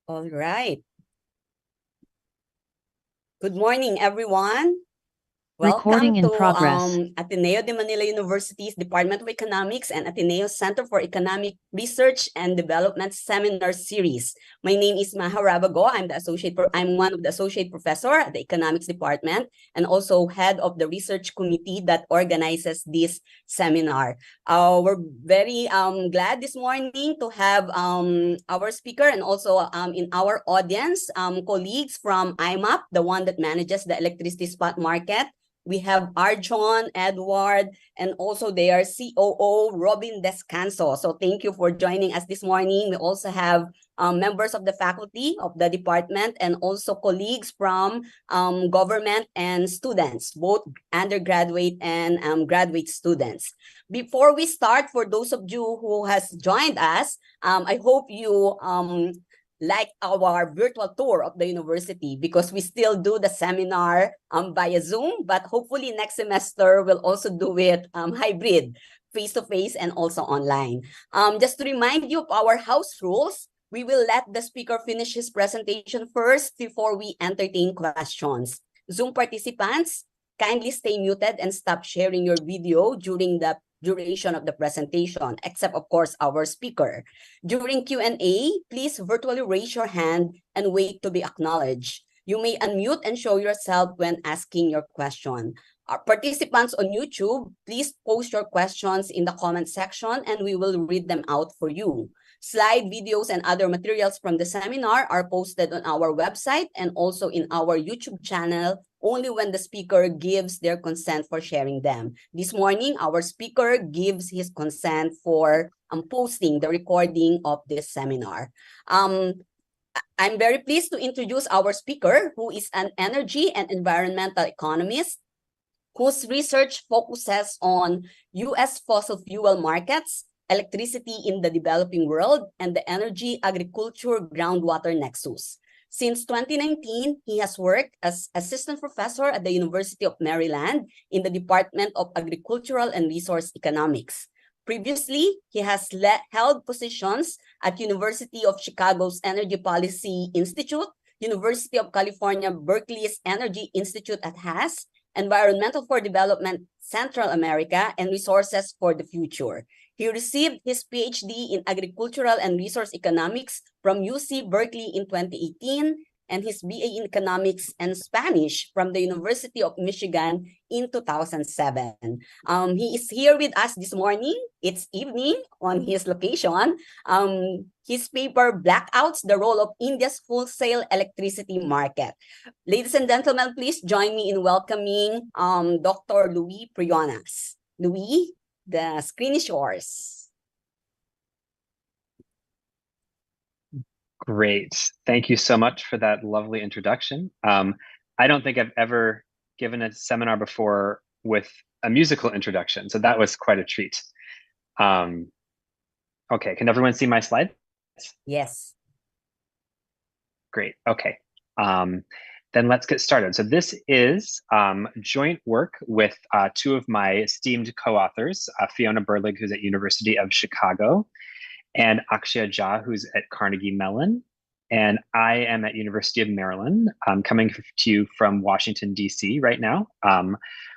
All right. Good morning, everyone. Recording Welcome in to progress. Ateneo de Manila University's Department of Economics and Ateneo Center for Economic Research and Development Seminar Series. My name is Maha Rabago. I'm one of the associate professor at the Economics Department and also head of the research committee that organizes this seminar. We're very glad this morning to have our speaker and also in our audience colleagues from IMAP, the one that manages the electricity spot market. We have Arjon, Edward, and also their COO, Robin Descanso. So thank you for joining us this morning. We also have members of the faculty of the department and also colleagues from government and students, both undergraduate and graduate students. Before we start, for those of you who has joined us, I hope you like our virtual tour of the university, because we still do the seminar via Zoom, but hopefully next semester we'll also do it hybrid, face-to-face and also online. Just to remind you of our house rules, we will let the speaker finish his presentation first before we entertain questions. Zoom participants, kindly stay muted and stop sharing your video during the duration of the presentation, except of course our speaker. During Q&A, please virtually raise your hand and wait to be acknowledged. You may unmute and show yourself when asking your question. Our participants on YouTube, please post your questions in the comment section and we will read them out for you. Slide videos and other materials from the seminar are posted on our website and also in our YouTube channel only when the speaker gives their consent for sharing them. This morning, our speaker gives his consent for posting the recording of this seminar. I'm very pleased to introduce our speaker, who is an energy and environmental economist whose research focuses on U.S. fossil fuel markets, electricity in the developing world, and the energy agriculture groundwater nexus. Since 2019, he has worked as assistant professor at the University of Maryland in the Department of Agricultural and Resource Economics. Previously, he has held positions at University of Chicago's Energy Policy Institute, University of California, Berkeley's Energy Institute at Haas, Environmental for Development, Central America, and Resources for the Future. He received his PhD in Agricultural and Resource Economics from UC Berkeley in 2018 and his BA in Economics and Spanish from the University of Michigan in 2007. He is here with us this morning. It's evening on his location. His paper, Blackouts, the Role of India's Wholesale Electricity Market. Ladies and gentlemen, please join me in welcoming Dr. Louis Prionas. Louis, the screen is yours. Great. Thank you so much for that lovely introduction. I don't think I've ever given a seminar before with a musical introduction, so that was quite a treat. Okay, can everyone see my slide? Yes. Great, okay. Then let's get started. So this is joint work with two of my esteemed co-authors, Fiona Berlig, who's at University of Chicago, and Akshaya Jha, who's at Carnegie Mellon. And I am at University of Maryland, coming to you from Washington, D.C. right now,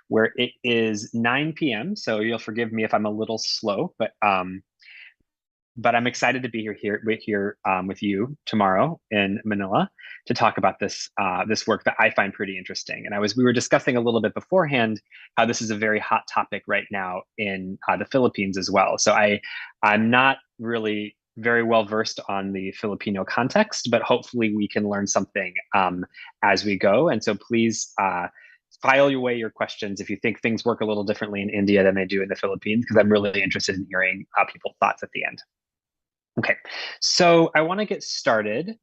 where it is 9 p.m. So you'll forgive me if I'm a little slow, but I'm excited to be here with you tomorrow in Manila to talk about this this work that I find pretty interesting. And we were discussing a little bit beforehand how this is a very hot topic right now in the Philippines as well. So I'm not really very well versed on the Filipino context, but hopefully we can learn something as we go. And so please file away your questions if you think things work a little differently in India than they do in the Philippines, because I'm really interested in hearing people's thoughts at the end. Okay, so I want to get started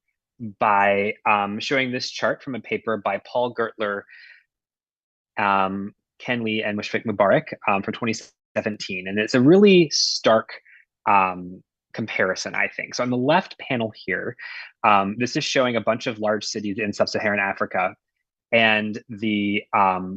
by showing this chart from a paper by Paul Gertler, Ken Lee, and Mushfiq Mubarak from 2017. And it's a really stark comparison, I think. So on the left panel here, this is showing a bunch of large cities in sub-Saharan Africa. And the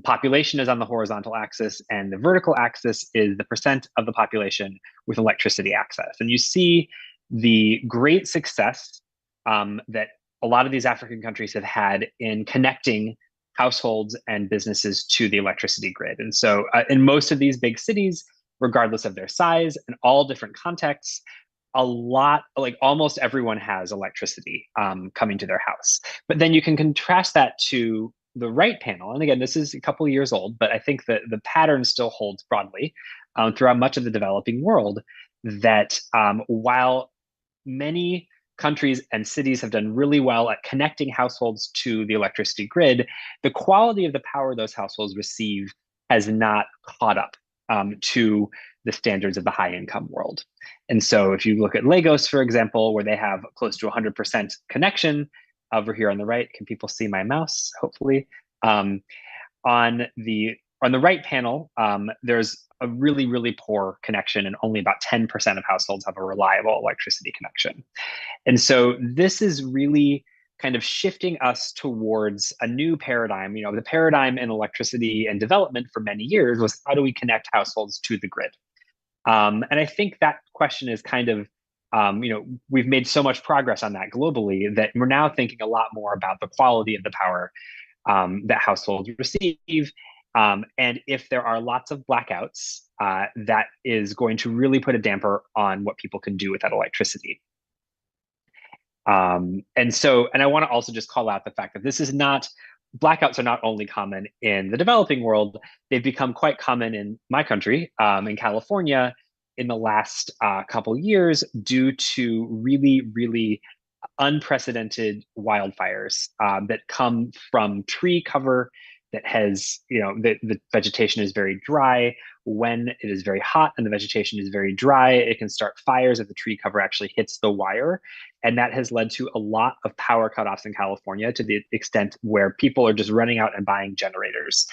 population is on the horizontal axis, and the vertical axis is the percent of the population with electricity access. And you see the great success that a lot of these African countries have had in connecting households and businesses to the electricity grid. And so in most of these big cities, regardless of their size and all different contexts, almost everyone has electricity coming to their house. But then you can contrast that to the right panel. And again, this is a couple of years old, but I think that the pattern still holds broadly throughout much of the developing world, that while many countries and cities have done really well at connecting households to the electricity grid, the quality of the power those households receive has not caught up to the standards of the high income world. And so if you look at Lagos, for example, where they have close to 100% connection, over here on the right, can people see my mouse, hopefully? On the right panel, there's a really, really poor connection, and only about 10% of households have a reliable electricity connection. And so this is really kind of shifting us towards a new paradigm. You know, the paradigm in electricity and development for many years was, how do we connect households to the grid? And I think that question is kind of, we've made so much progress on that globally that we're now thinking a lot more about the quality of the power that households receive. And if there are lots of blackouts, that is going to really put a damper on what people can do with that electricity. And I want to also just call out the fact that blackouts are not only common in the developing world, they've become quite common in my country, in California, in the last couple years due to really, really unprecedented wildfires that come from tree cover that has, the vegetation is very dry. When it is very hot and the vegetation is very dry, it can start fires if the tree cover actually hits the wire. And that has led to a lot of power cutoffs in California to the extent where people are just running out and buying generators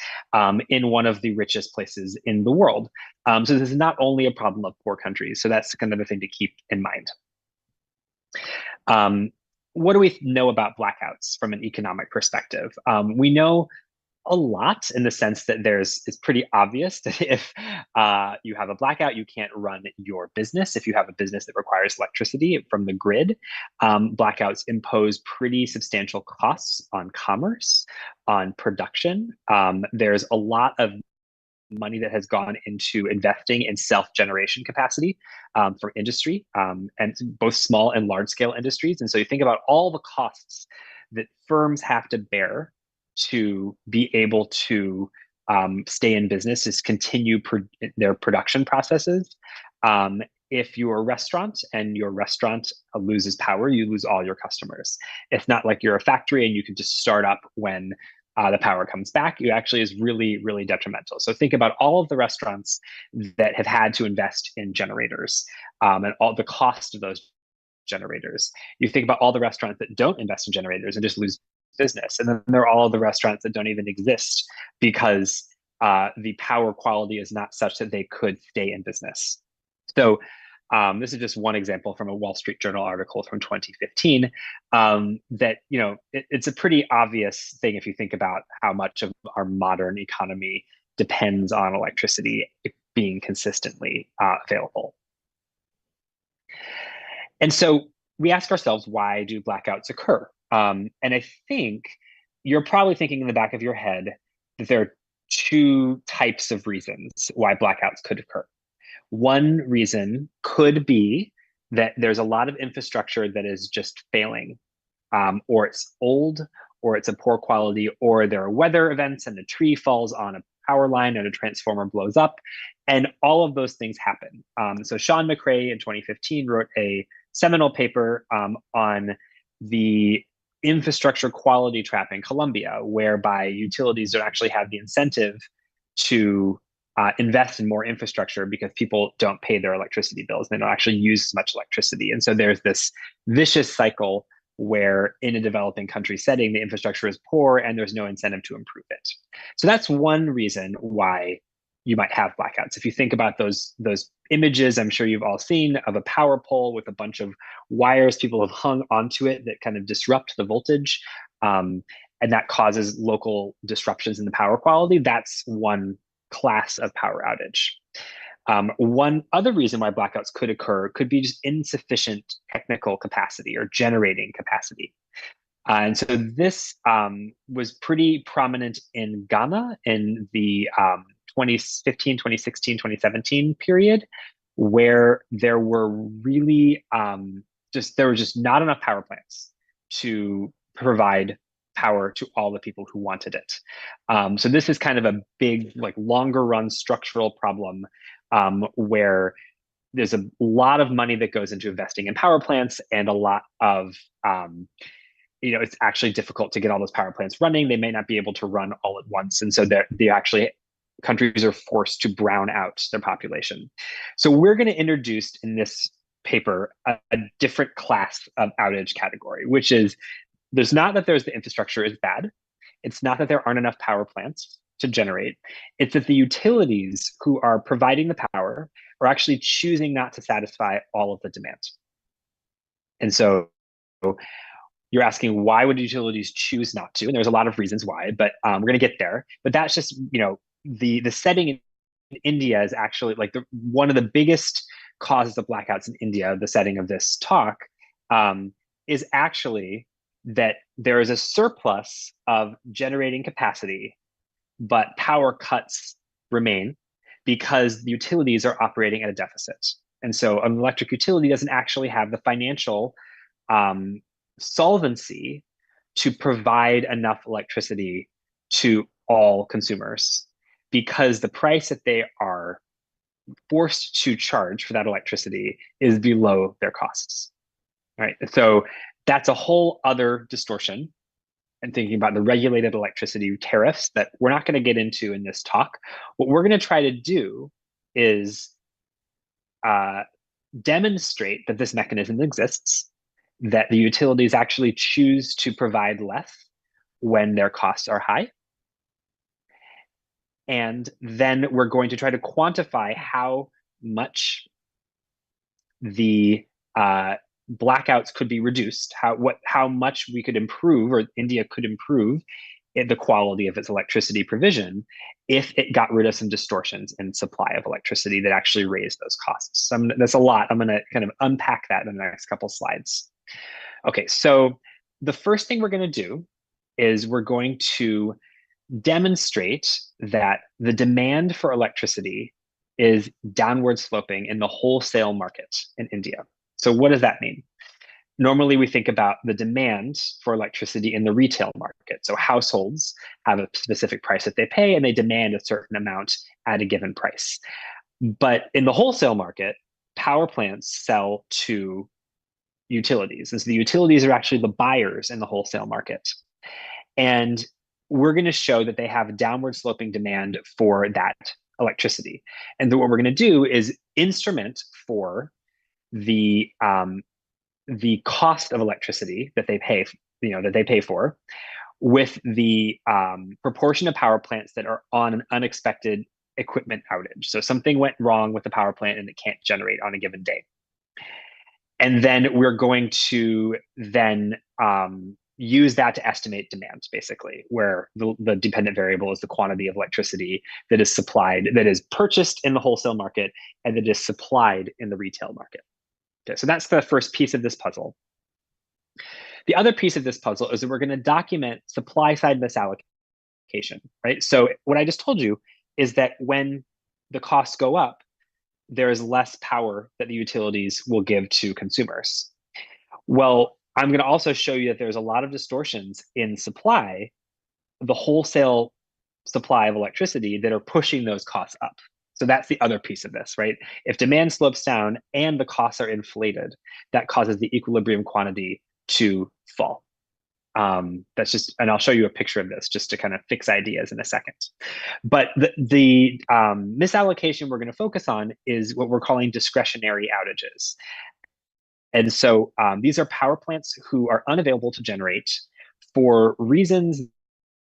in one of the richest places in the world. So this is not only a problem of poor countries. So that's kind of the thing to keep in mind. What do we know about blackouts from an economic perspective? We know a lot in the sense that it's pretty obvious that if you have a blackout, you can't run your business. If you have a business that requires electricity from the grid, blackouts impose pretty substantial costs on commerce, on production. There's a lot of money that has gone into investing in self-generation capacity for industry, and both small and large scale industries. And so you think about all the costs that firms have to bear to be able to stay in business, is continue their production processes. If you're a restaurant and your restaurant loses power, you lose all your customers. It's not like you're a factory and you can just start up when the power comes back. It actually is really, really detrimental. So think about all of the restaurants that have had to invest in generators and all the cost of those generators. You think about all the restaurants that don't invest in generators and just lose business. And then there are all the restaurants that don't even exist because the power quality is not such that they could stay in business. So this is just one example from a Wall Street Journal article from 2015 that, it's a pretty obvious thing if you think about how much of our modern economy depends on electricity being consistently available. And so we ask ourselves, why do blackouts occur? And I think you're probably thinking in the back of your head that there are two types of reasons why blackouts could occur. One reason could be that there's a lot of infrastructure that is just failing, or it's old, or it's a poor quality, or there are weather events and a tree falls on a power line and a transformer blows up, and all of those things happen. So Sean McRae in 2015 wrote a seminal paper on the infrastructure quality trap in Colombia, whereby utilities don't actually have the incentive to invest in more infrastructure because people don't pay their electricity bills. They don't actually use as much electricity. And so there's this vicious cycle where in a developing country setting, the infrastructure is poor and there's no incentive to improve it. So that's one reason why you might have blackouts. If you think about those images I'm sure you've all seen of a power pole with a bunch of wires people have hung onto it that kind of disrupt the voltage, and that causes local disruptions in the power quality, that's one class of power outage. One other reason why blackouts could occur could be just insufficient technical capacity or generating capacity. And so this was pretty prominent in Ghana in the 2015, 2016, 2017 period, where there were really there were just not enough power plants to provide power to all the people who wanted it. So this is kind of a big, longer run structural problem where there's a lot of money that goes into investing in power plants and a lot of, it's actually difficult to get all those power plants running. They may not be able to run all at once. And so countries are forced to brown out their population. So we're going to introduce in this paper a different class of outage category, which is there's not that the infrastructure is bad. It's not that there aren't enough power plants to generate. It's that the utilities who are providing the power are actually choosing not to satisfy all of the demand. And so you're asking, why would utilities choose not to? And there's a lot of reasons why, but we're going to get there. But that's just, the setting India is actually like one of the biggest causes of blackouts in India, the setting of this talk, is actually that there is a surplus of generating capacity, but power cuts remain because the utilities are operating at a deficit. And so an electric utility doesn't actually have the financial solvency to provide enough electricity to all consumers because the price that they are forced to charge for that electricity is below their costs, right? So that's a whole other distortion and thinking about the regulated electricity tariffs that we're not going to get into in this talk. What we're going to try to do is demonstrate that this mechanism exists, that the utilities actually choose to provide less when their costs are high. And then we're going to try to quantify how much the blackouts could be reduced, how much we could improve, or India could improve the quality of its electricity provision if it got rid of some distortions in supply of electricity that actually raised those costs. That's a lot. I'm going to kind of unpack that in the next couple slides. Okay, so the first thing we're going to do is we're going to demonstrate that the demand for electricity is downward sloping in the wholesale market in India. So what does that mean? Normally, we think about the demand for electricity in the retail market. So households have a specific price that they pay, and they demand a certain amount at a given price. But in the wholesale market, power plants sell to utilities. And so the utilities are actually the buyers in the wholesale market. And we're going to show that they have downward sloping demand for that electricity. And then what we're going to do is instrument for the cost of electricity that they pay, that they pay for, with the proportion of power plants that are on an unexpected equipment outage. So something went wrong with the power plant and it can't generate on a given day. And then we're going to then use that to estimate demand, basically, where the dependent variable is the quantity of electricity that is supplied, that is purchased in the wholesale market, and that is supplied in the retail market. Okay, so that's the first piece of this puzzle. The other piece of this puzzle is that we're going to document supply side misallocation, right? So what I just told you is that when the costs go up, there is less power that the utilities will give to consumers. Well, I'm going to also show you that there's a lot of distortions in supply, the wholesale supply of electricity, that are pushing those costs up. So that's the other piece of this, right? If demand slopes down and the costs are inflated, that causes the equilibrium quantity to fall. That's just, and I'll show you a picture of this just to kind of fix ideas in a second. But the misallocation we're going to focus on is what we're calling discretionary outages. And so these are power plants who are unavailable to generate for reasons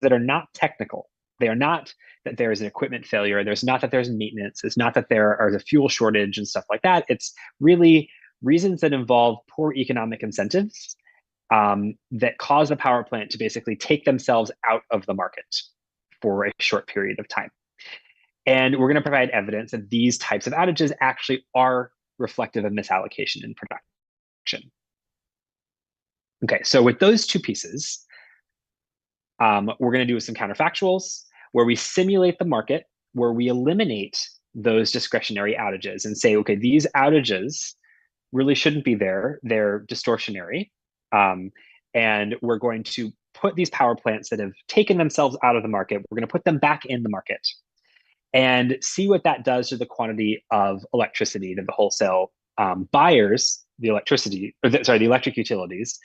that are not technical. They are not that there is an equipment failure. There's not that there's maintenance. It's not that there is a fuel shortage and stuff like that. It's really reasons that involve poor economic incentives that cause the power plant to basically take themselves out of the market for a short period of time. And we're going to provide evidence that these types of outages actually are reflective of misallocation in production. Okay, so with those two pieces, we're going to do some counterfactuals where we simulate the market, where we eliminate those discretionary outages and say, okay, these outages really shouldn't be there. They're distortionary. And we're going to put these power plants that have taken themselves out of the market, we're going to put them back in the market and see what that does to the quantity of electricity that the wholesale buyers, the electric utilities,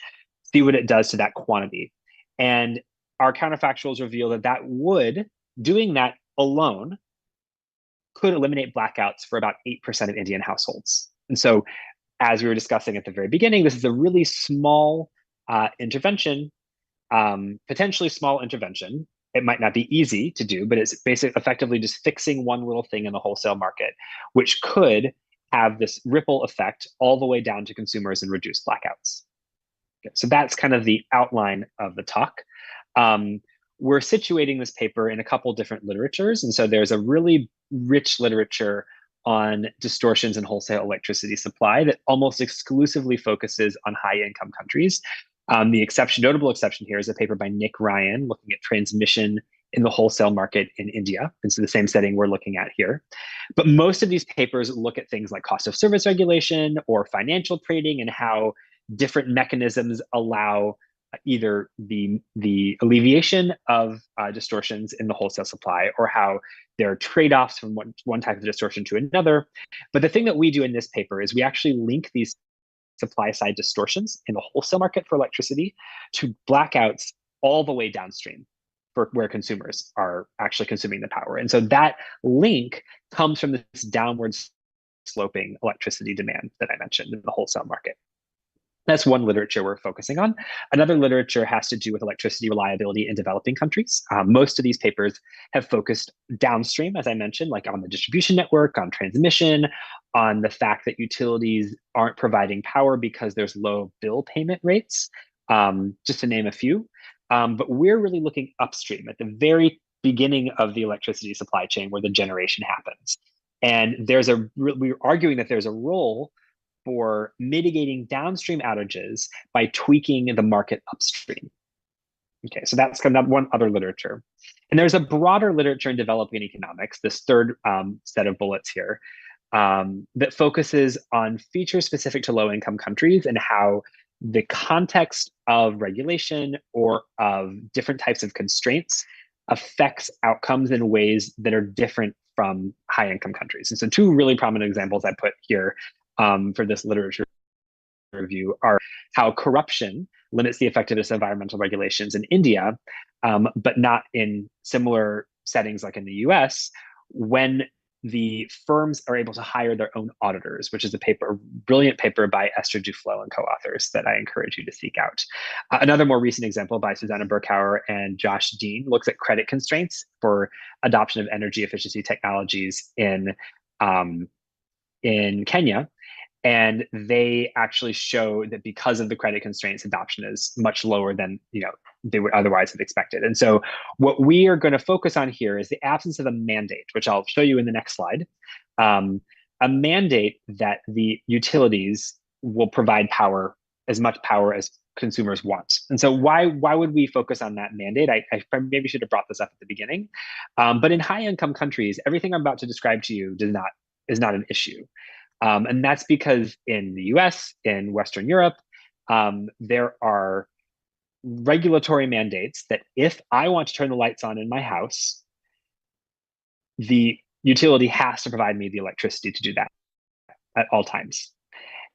see what it does to that quantity. And our counterfactuals reveal that doing that alone could eliminate blackouts for about 8% of Indian households. And so, as we were discussing at the very beginning, this is a really small intervention, potentially small intervention. It might not be easy to do, but it's basically effectively just fixing one little thing in the wholesale market, which could have this ripple effect all the way down to consumers and reduce blackouts. Okay, so that's kind of the outline of the talk. we're situating this paper in a couple different literatures. And so there's a really rich literature on distortions in wholesale electricity supply that almost exclusively focuses on high income countries. The notable exception here is a paper by Nick Ryan looking at transmission in the wholesale market in India. And so the same setting we're looking at here. But most of these papers look at things like cost of service regulation or financial trading and how different mechanisms allow either the alleviation of distortions in the wholesale supply or how there are trade-offs from one type of distortion to another. But the thing that we do in this paper is we actually link these supply side distortions in the wholesale market for electricity to blackouts all the way downstream for where consumers are actually consuming the power. And so that link comes from this downward sloping electricity demand that I mentioned in the wholesale market. That's one literature we're focusing on. Another literature has to do with electricity reliability in developing countries. Most of these papers have focused downstream, as I mentioned, like on the distribution network, on transmission, on the fact that utilities aren't providing power because there's low bill payment rates, just to name a few. But we're really looking upstream at the very beginning of the electricity supply chain where the generation happens. And we're arguing that there's a role for mitigating downstream outages by tweaking the market upstream. Okay, so that's kind of one other literature. And there's a broader literature in developing economics, this third set of bullets here, that focuses on features specific to low-income countries and how the context of regulation or of different types of constraints affects outcomes in ways that are different from high-income countries. And so two really prominent examples I put here for this literature review are how corruption limits the effectiveness of environmental regulations in India, but not in similar settings like in the US, when the firms are able to hire their own auditors, which is a brilliant paper by Esther Duflo and co-authors that I encourage you to seek out. Another more recent example by Susanna Burkauer and Josh Dean looks at credit constraints for adoption of energy efficiency technologies in Kenya. And they actually show that because of the credit constraints, adoption is much lower than they would otherwise have expected. And so what we are going to focus on here is the absence of a mandate, which I'll show you in the next slide. A mandate that the utilities will provide power, as much power as consumers want. And so why would we focus on that mandate? I maybe should have brought this up at the beginning. But in high income countries, everything I'm about to describe to you is not an issue. And that's because in the US, in Western Europe, there are regulatory mandates that if I want to turn the lights on in my house, the utility has to provide me the electricity to do that at all times.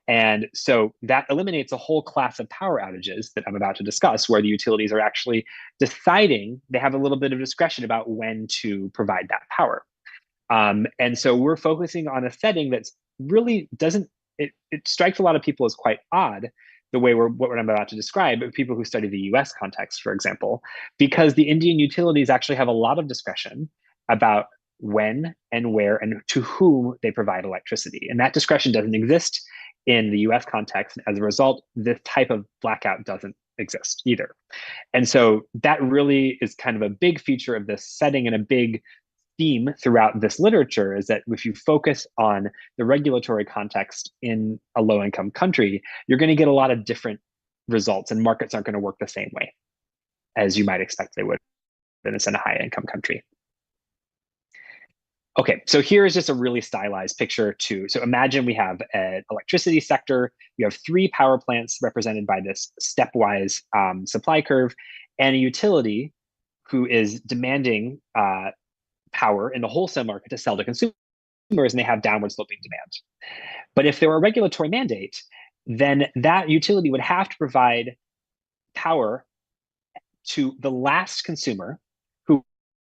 And so that eliminates a whole class of power outages that I'm about to discuss, where the utilities are actually deciding, they have a little bit of discretion about when to provide that power. And so we're focusing on a setting that's really it strikes a lot of people as quite odd, the way what I'm about to describe, people who study the US context, for example, because the Indian utilities actually have a lot of discretion about when and where and to whom they provide electricity. And that discretion doesn't exist in the US context. As a result, this type of blackout doesn't exist either. And so that really is kind of a big feature of this setting and a big theme throughout this literature is that if you focus on the regulatory context in a low-income country, you're going to get a lot of different results, and markets aren't going to work the same way as you might expect they would in a high-income country. Okay, so here is just a really stylized picture too. So imagine we have an electricity sector. You have 3 power plants represented by this stepwise supply curve, and a utility who is demanding power in the wholesale market to sell to consumers, and they have downward sloping demand. But if there were a regulatory mandate, then that utility would have to provide power to the last consumer who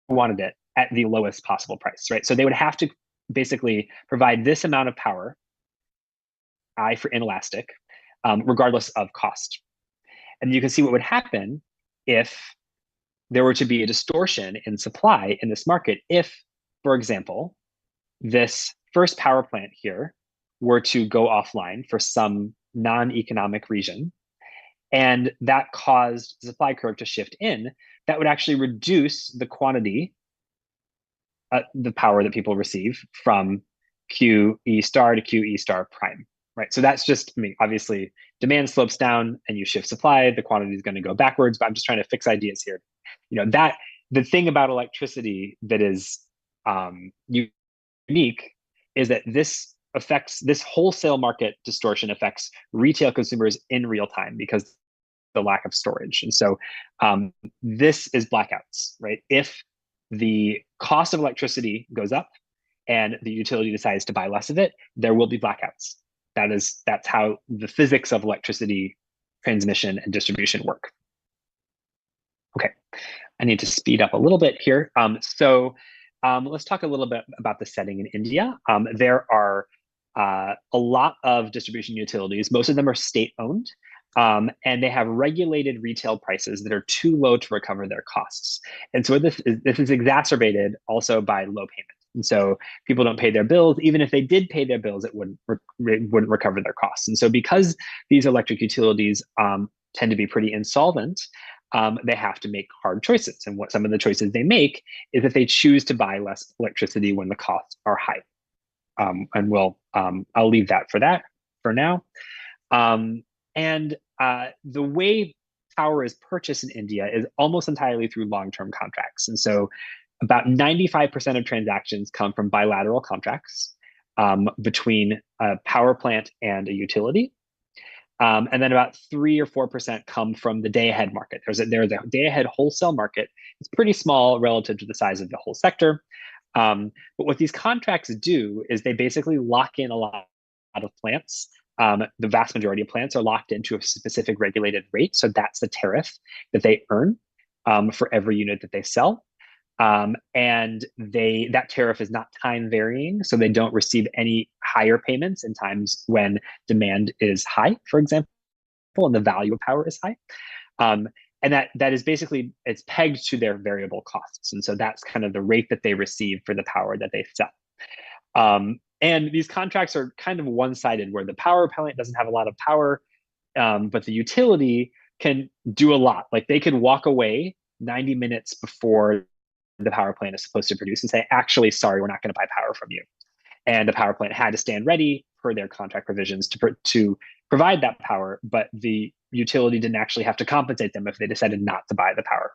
wanted it at the lowest possible price, right? So they would have to basically provide this amount of power, I for inelastic, regardless of cost. And you can see what would happen if there were to be a distortion in supply in this market if, for example, this first power plant here were to go offline for some non-economic reason, And that caused the supply curve to shift in. That would actually reduce the quantity, the power that people receive from QE star to QE star prime, right? So that's just, I mean, obviously demand slopes down and you shift supply, the quantity is going to go backwards, but I'm just trying to fix ideas here. You know, that the thing about electricity that is unique is that this wholesale market distortion affects retail consumers in real time because the lack of storage. And so this is blackouts, right? If the cost of electricity goes up and the utility decides to buy less of it, there will be blackouts. That's how the physics of electricity transmission and distribution work. Okay, I need to speed up a little bit here. Let's talk a little bit about the setting in India. There are a lot of distribution utilities. Most of them are state-owned, and they have regulated retail prices that are too low to recover their costs. And so this is exacerbated also by low payments. And so people don't pay their bills. Even if they did pay their bills, it wouldn't recover their costs. And so because these electric utilities tend to be pretty insolvent, they have to make hard choices. And what some of the choices they make is that they choose to buy less electricity when the costs are high. I'll leave that for now. The way power is purchased in India is almost entirely through long-term contracts. And so about 95% of transactions come from bilateral contracts between a power plant and a utility. And then about 3 or 4% come from the day-ahead market. There's a day-ahead wholesale market. It's pretty small relative to the size of the whole sector. But what these contracts do is they basically lock in a lot of plants. The vast majority of plants are locked into a specific regulated rate. So that's the tariff that they earn for every unit that they sell. That tariff is not time varying, so they don't receive any higher payments in times when demand is high, for example, and the value of power is high. And that is basically, it's pegged to their variable costs. And so that's kind of the rate that they receive for the power that they sell. And these contracts are kind of one-sided, where the power plant doesn't have a lot of power, but the utility can do a lot. Like they could walk away 90 minutes before the power plant is supposed to produce and say, actually, sorry, we're not going to buy power from you. And the power plant had to stand ready per their contract provisions to provide that power, but the utility didn't actually have to compensate them if they decided not to buy the power.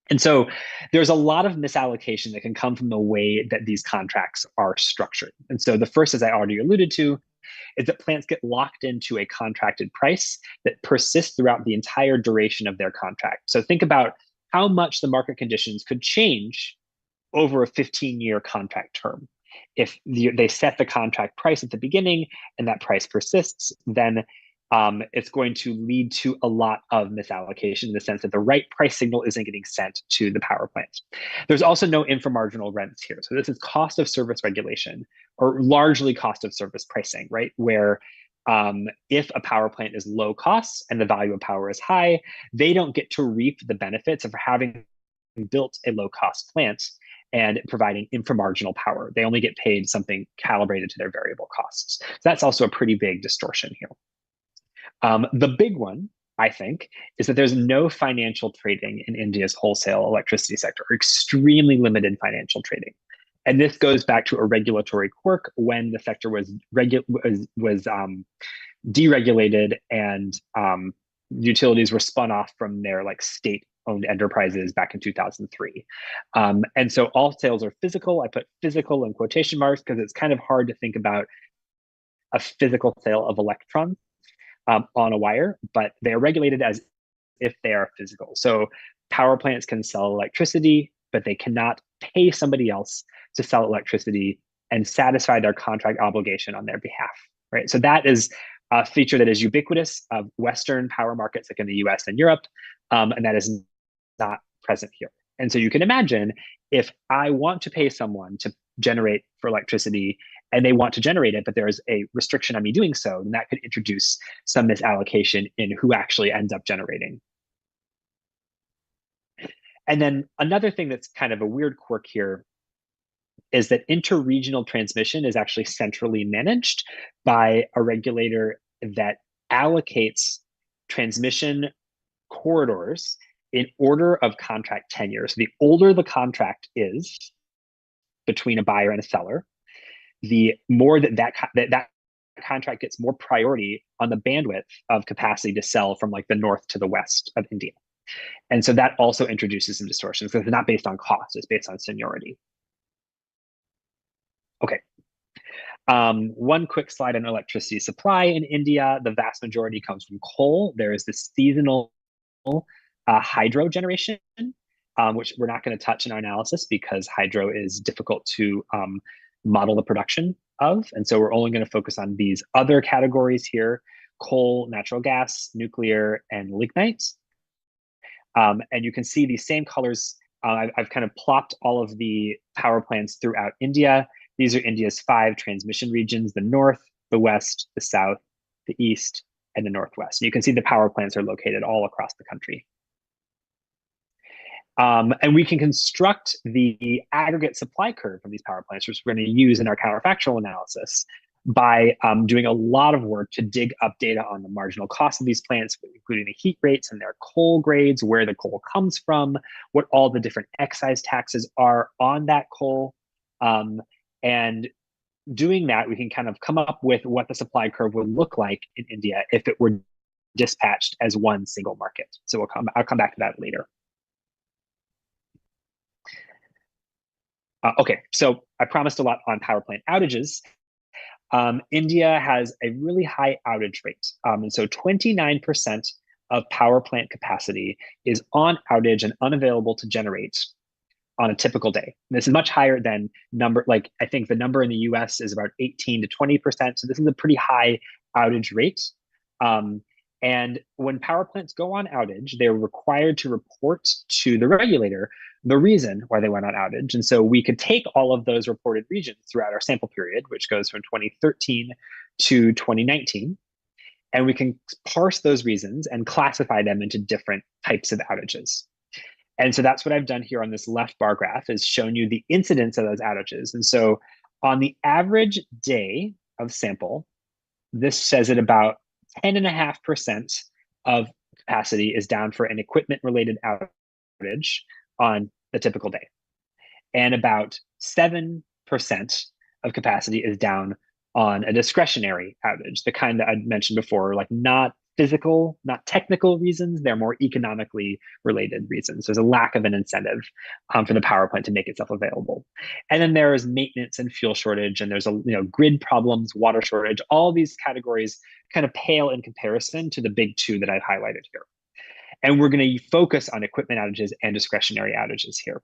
And so there's a lot of misallocation that can come from the way that these contracts are structured. And so the first, as I already alluded to, is that plants get locked into a contracted price that persists throughout the entire duration of their contract. So think about how much the market conditions could change over a 15-year contract term. If they set the contract price at the beginning and that price persists, then it's going to lead to a lot of misallocation in the sense that the right price signal isn't getting sent to the power plant. There's also no inframarginal rents here. So this is cost of service regulation, or largely cost of service pricing, right? Where if a power plant is low cost and the value of power is high, they don't get to reap the benefits of having built a low cost plant and providing inframarginal power. They only get paid something calibrated to their variable costs. So that's also a pretty big distortion here. The big one, I think, is that there's no financial trading in India's wholesale electricity sector, or extremely limited financial trading. And this goes back to a regulatory quirk when the sector was deregulated and utilities were spun off from their state-owned enterprises back in 2003. And so all sales are physical. I put physical in quotation marks because it's kind of hard to think about a physical sale of electrons on a wire, but they are regulated as if they are physical. So power plants can sell electricity, but they cannot pay somebody else to sell electricity and satisfy their contract obligation on their behalf, right? So that is a feature that is ubiquitous of Western power markets like in the US and Europe, and that is not present here. And so you can imagine if I want to pay someone to generate for electricity and they want to generate it, but there's a restriction on me doing so, then that could introduce some misallocation in who actually ends up generating. And then another thing that's kind of a weird quirk here is that interregional transmission is actually centrally managed by a regulator that allocates transmission corridors in order of contract tenure. So the older the contract is between a buyer and a seller, the more that contract gets more priority on the bandwidth of capacity to sell from like the north to the west of India. And so that also introduces some distortions because it's not based on cost, it's based on seniority. Okay. One quick slide on electricity supply in India. The vast majority comes from coal. There is this seasonal hydro generation, which we're not going to touch in our analysis because hydro is difficult to model the production of. And so we're only going to focus on these other categories here: coal, natural gas, nuclear, and lignite. And you can see these same colors. I've kind of plopped all of the power plants throughout India. These are India's 5 transmission regions: the north, the west, the south, the east, and the northwest. And you can see the power plants are located all across the country. And we can construct the aggregate supply curve from these power plants, which we're going to use in our counterfactual analysis, by doing a lot of work to dig up data on the marginal cost of these plants, including the heat rates and their coal grades, where the coal comes from, what all the different excise taxes are on that coal. And doing that, we can kind of come up with what the supply curve would look like in India if it were dispatched as one single market. So I'll come back to that later. Okay, so I promised a lot on power plant outages. India has a really high outage rate. And so 29% of power plant capacity is on outage and unavailable to generate on a typical day. This is much higher than I think the number in the US is about 18 to 20%. So this is a pretty high outage rate. And when power plants go on outage, they're required to report to the regulator the reason why they went on outage. And so we could take all of those reported regions throughout our sample period, which goes from 2013 to 2019, and we can parse those reasons and classify them into different types of outages. And so that's what I've done here on this left bar graph, is shown you the incidence of those outages. And so on the average day of sample, this says that about 10.5% of capacity is down for an equipment-related outage on the typical day. And about 7% of capacity is down on a discretionary outage, the kind that I mentioned before, like not physical, not technical reasons, they're more economically related reasons. There's a lack of an incentive for the power plant to make itself available. And then there is maintenance and fuel shortage, and there's grid problems, water shortage. All these categories kind of pale in comparison to the big 2 that I've highlighted here. And we're going to focus on equipment outages and discretionary outages here.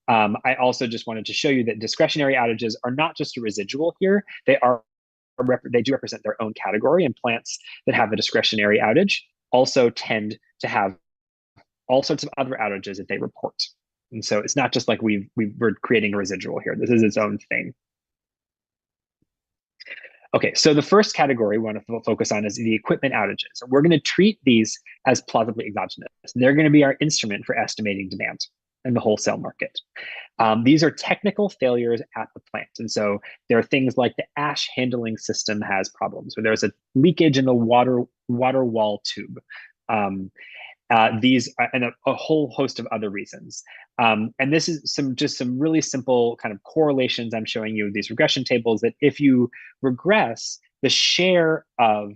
I also just wanted to show you that discretionary outages are not just a residual here. They do represent their own category, and plants that have a discretionary outage also tend to have all sorts of other outages that they report. And so it's not just like we're creating a residual here. This is its own thing. Okay, so the first category we want to focus on is the equipment outages. And we're going to treat these as plausibly exogenous. They're going to be our instrument for estimating demand in the wholesale market. These are technical failures at the plant. And so there are things like the ash handling system has problems, or there's a leakage in the water wall tube. These and a whole host of other reasons. And this is just some really simple kind of correlations I'm showing you with these regression tables, that if you regress the share of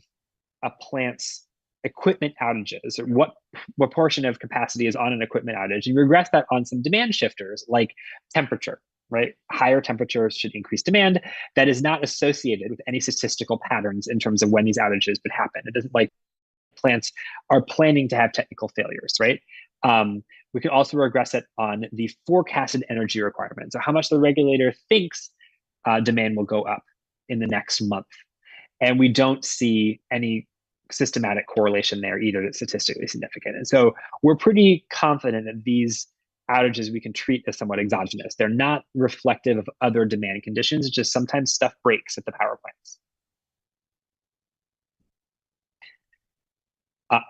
a plant's equipment outages, or what portion of capacity is on an equipment outage, and regress that on some demand shifters like temperature, right? Higher temperatures should increase demand. That is not associated with any statistical patterns in terms of when these outages would happen. It doesn't, like, plants are planning to have technical failures, right? We can also regress it on the forecasted energy requirements, so how much the regulator thinks demand will go up in the next month. And we don't see any systematic correlation there either that's statistically significant. And so we're pretty confident that these outages we can treat as somewhat exogenous. They're not reflective of other demand conditions. It's just sometimes stuff breaks at the power plants.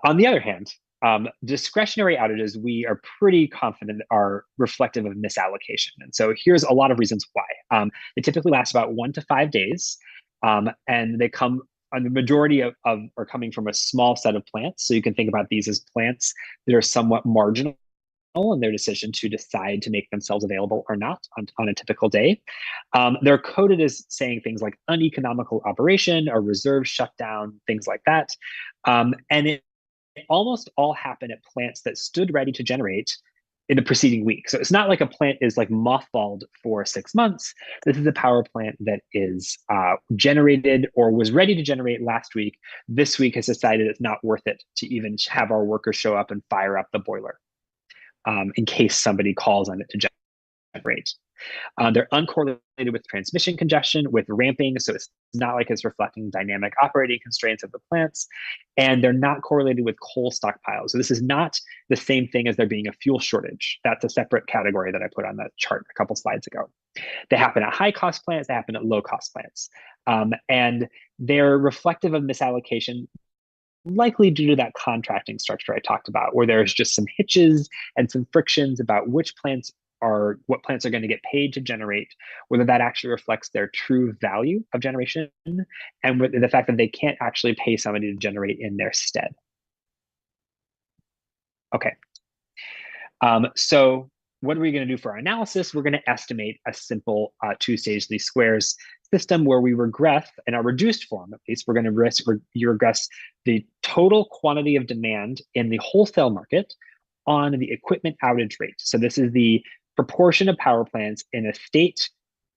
On the other hand, discretionary outages, we are pretty confident are reflective of misallocation. And so here's a lot of reasons why. They typically last about 1 to 5 days, and they come the majority of are coming from a small set of plants. So you can think about these as plants that are somewhat marginal in their decision to decide to make themselves available or not on a typical day. They're coded as saying things like uneconomical operation or reserve shutdown, things like that. And it almost all happen at plants that stood ready to generate in the preceding week. So it's not like a plant is like mothballed for 6 months. This is a power plant that is generated or was ready to generate last week. This week has decided it's not worth it to even have our workers show up and fire up the boiler in case somebody calls on it to generate. They're uncorrelated with transmission congestion, with ramping, so it's not like it's reflecting dynamic operating constraints of the plants, and they're not correlated with coal stockpiles. So this is not the same thing as there being a fuel shortage. That's a separate category that I put on that chart a couple slides ago. They happen at high-cost plants, they happen at low-cost plants, and they're reflective of misallocation, likely due to that contracting structure I talked about, where there's just some hitches and some frictions about what plants are going to get paid to generate, whether that actually reflects their true value of generation, and the fact that they can't actually pay somebody to generate in their stead. Okay. So what are we going to do for our analysis? We're going to estimate a simple two-stage least squares system where we regress, in our reduced form at least, we're going to regress the total quantity of demand in the wholesale market on the equipment outage rate. So this is the proportion of power plants in a state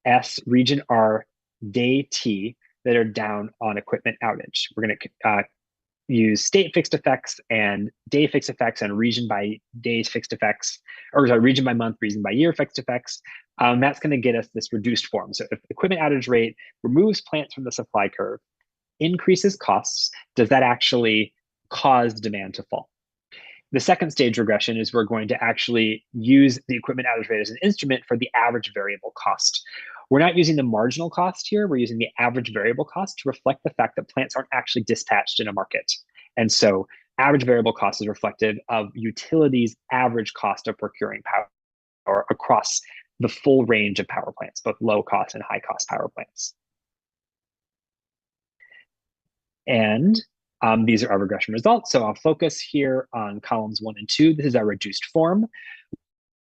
S, region R, day T that are down on equipment outage. We're going to use state fixed effects and day fixed effects and region by days fixed effects, or sorry, region by month, region by year fixed effects. That's going to get us this reduced form. So if equipment outage rate removes plants from the supply curve, increases costs, does that actually cause demand to fall? The second stage regression is we're going to actually use the equipment outage rate as an instrument for the average variable cost. We're not using the marginal cost here. We're using the average variable cost to reflect the fact that plants aren't actually dispatched in a market. And so average variable cost is reflective of utilities' average cost of procuring power across the full range of power plants, both low cost and high cost power plants. And these are our regression results. So I'll focus here on columns 1 and 2. This is our reduced form.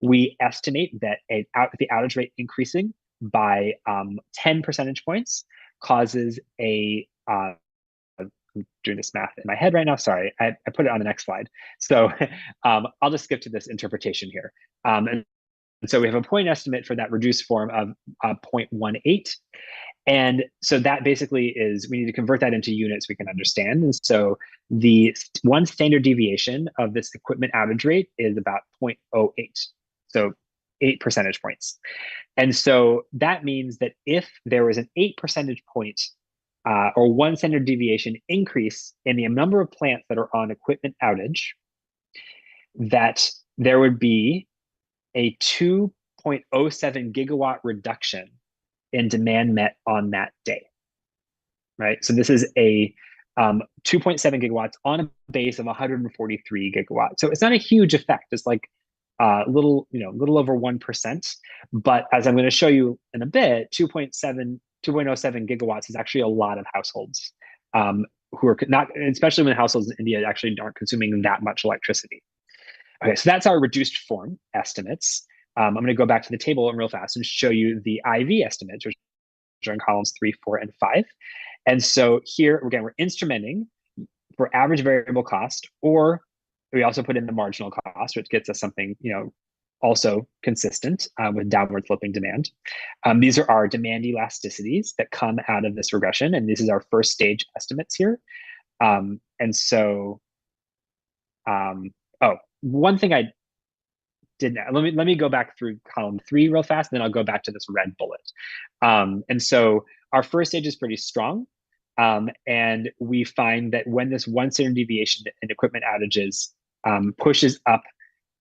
We estimate that the outage rate increasing by 10 percentage points causes a, I'm doing this math in my head right now, sorry, I put it on the next slide. So I'll just skip to this interpretation here. And so we have a point estimate for that reduced form of 0.18. And so that basically is, we need to convert that into units we can understand. And so the one standard deviation of this equipment outage rate is about 0.08. So 8 percentage points. And so that means that if there was an 8 percentage point or 1 standard deviation increase in the number of plants that are on equipment outage, that there would be a 2.07 gigawatt reduction in demand met on that day, right? So this is a 2.7 gigawatts on a base of 143 gigawatts. So it's not a huge effect. It's like little over 1%. But as I'm going to show you in a bit, 2.07 gigawatts is actually a lot of households who are not, especially when households in India actually aren't consuming that much electricity. Okay, so that's our reduced form estimates. I'm going to go back to the table real fast and show you the IV estimates, which are in columns 3, 4, and 5. And so here, again, we're instrumenting for average variable cost, or we also put in the marginal cost, which gets us something, also consistent with downward sloping demand. These are our demand elasticities that come out of this regression, and this is our first stage estimates here. And so, one thing I didn't, let me go back through column 3 real fast, and then I'll go back to this red bullet. And so our first stage is pretty strong. And we find that when this 1 standard deviation in equipment outages pushes up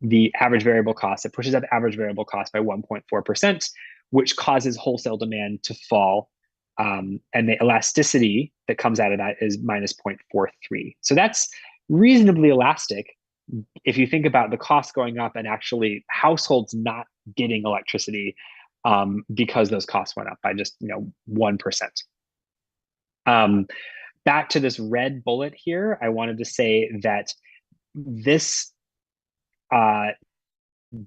the average variable cost, it pushes up average variable cost by 1.4%, which causes wholesale demand to fall. And the elasticity that comes out of that is minus 0.43. So that's reasonably elastic if you think about the cost going up and actually households not getting electricity because those costs went up by just 1%. back to this red bullet here, I wanted to say that this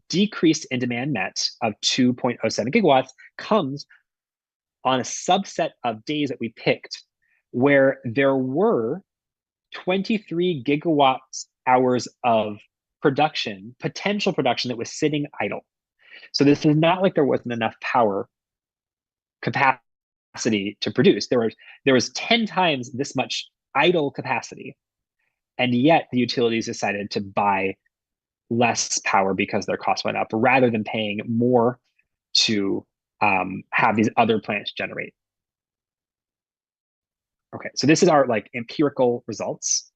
decrease in demand met of 2.07 gigawatts comes on a subset of days that we picked where there were 23 gigawatts hours of production, potential production that was sitting idle. So this is not like there wasn't enough power capacity to produce. There was 10 times this much idle capacity, and yet the utilities decided to buy less power because their costs went up rather than paying more to have these other plants generate. Okay, so this is our like empirical results.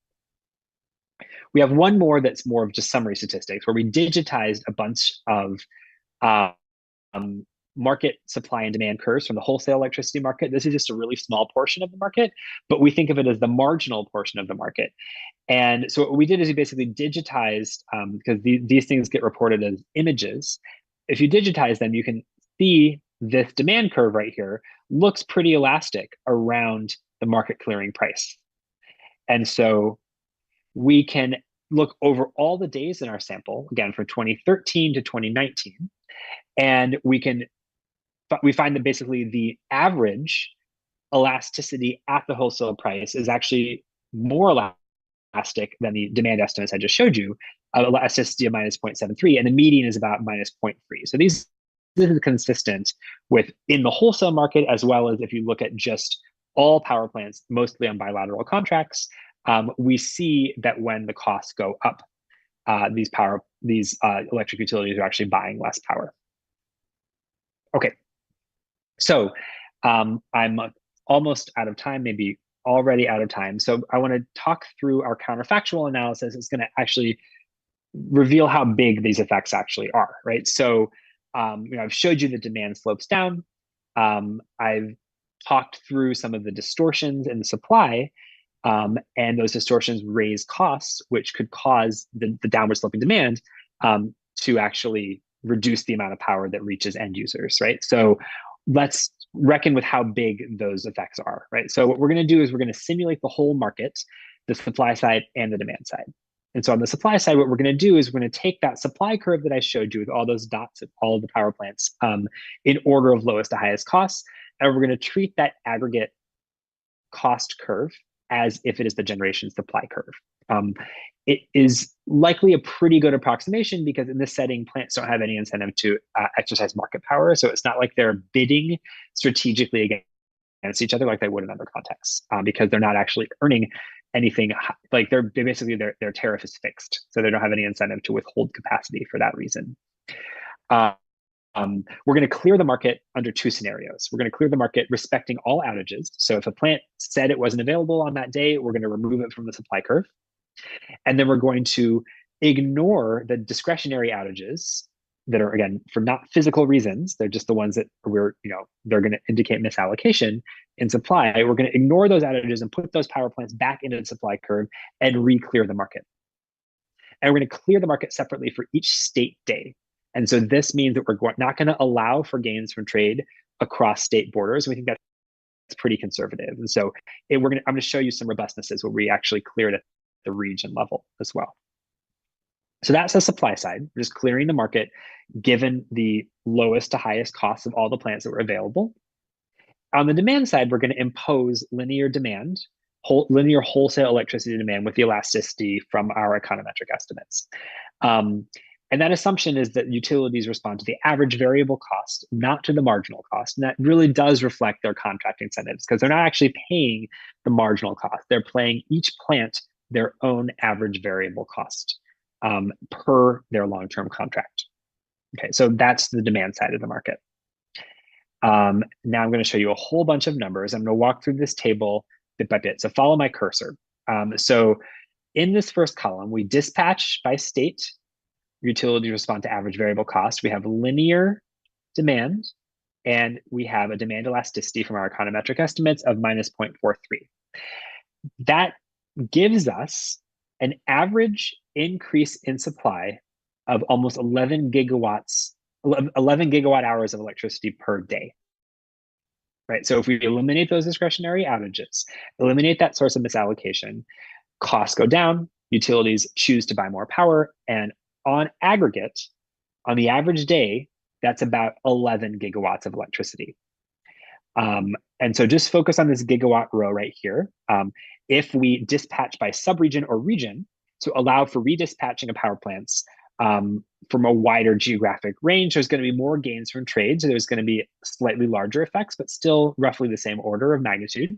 We have one more that's more of just summary statistics where we digitized a bunch of market supply and demand curves from the wholesale electricity market. This is just a really small portion of the market, but we think of it as the marginal portion of the market. And so what we did is we basically digitized, because these things get reported as images. If you digitize them, you can see this demand curve right here looks pretty elastic around the market clearing price. And so we can look over all the days in our sample, again, from 2013 to 2019, and we find that basically the average elasticity at the wholesale price is actually more elastic than the demand estimates I just showed you, elasticity of minus 0.73, and the median is about minus 0.3. So this is consistent with in the wholesale market, as well as if you look at just all power plants, mostly on bilateral contracts, we see that when the costs go up, these electric utilities are actually buying less power. Okay, so I'm almost out of time, maybe already out of time. So I want to talk through our counterfactual analysis. It's going to actually reveal how big these effects actually are, right? So I've showed you the demand slopes down. I've talked through some of the distortions in the supply, and those distortions raise costs, which could cause the downward sloping demand to actually reduce the amount of power that reaches end users, right? So let's reckon with how big those effects are, right? So what we're going to do is we're going to simulate the whole market, the supply side and the demand side. And so on the supply side, what we're going to do is we're going to take that supply curve that I showed you with all those dots of all of the power plants in order of lowest to highest costs, and we're going to treat that aggregate cost curve as if it is the generation supply curve. It is likely a pretty good approximation because in this setting, plants don't have any incentive to exercise market power. So it's not like they're bidding strategically against each other like they would in other contexts, because they're not actually earning anything. Like they're basically their tariff is fixed. So they don't have any incentive to withhold capacity for that reason. We're going to clear the market under two scenarios. We're going to clear the market respecting all outages. So if a plant said it wasn't available on that day, we're going to remove it from the supply curve. And then we're going to ignore the discretionary outages that are, again, for not physical reasons. They're just the ones that they're going to indicate misallocation in supply. We're going to ignore those outages and put those power plants back into the supply curve and re-clear the market. And we're going to clear the market separately for each state day. And so this means that we're not going to allow for gains from trade across state borders. We think that's pretty conservative. And so I'm going to show you some robustnesses where we actually clear it at the region level as well. So that's the supply side. We're just clearing the market given the lowest to highest costs of all the plants that were available. On the demand side, we're going to impose linear demand, linear wholesale electricity demand with the elasticity from our econometric estimates. And that assumption is that utilities respond to the average variable cost, not to the marginal cost. And that really does reflect their contract incentives because they're not actually paying the marginal cost. They're paying each plant their own average variable cost per their long-term contract. Okay, so that's the demand side of the market. Now I'm going to show you a whole bunch of numbers. I'm going to walk through this table bit by bit. So follow my cursor. So in this first column, we dispatch by state. Utilities respond to average variable cost. We have linear demand, and we have a demand elasticity from our econometric estimates of minus 0.43. That gives us an average increase in supply of almost 11 gigawatt hours of electricity per day. right? So if we eliminate those discretionary outages, eliminate that source of misallocation, costs go down, utilities choose to buy more power, and on aggregate, on the average day, that's about 11 gigawatts of electricity. And so just focus on this gigawatt row right here. If we dispatch by subregion or region, to allow for redispatching of power plants from a wider geographic range, there's going to be more gains from trade. So there's going to be slightly larger effects, but still roughly the same order of magnitude.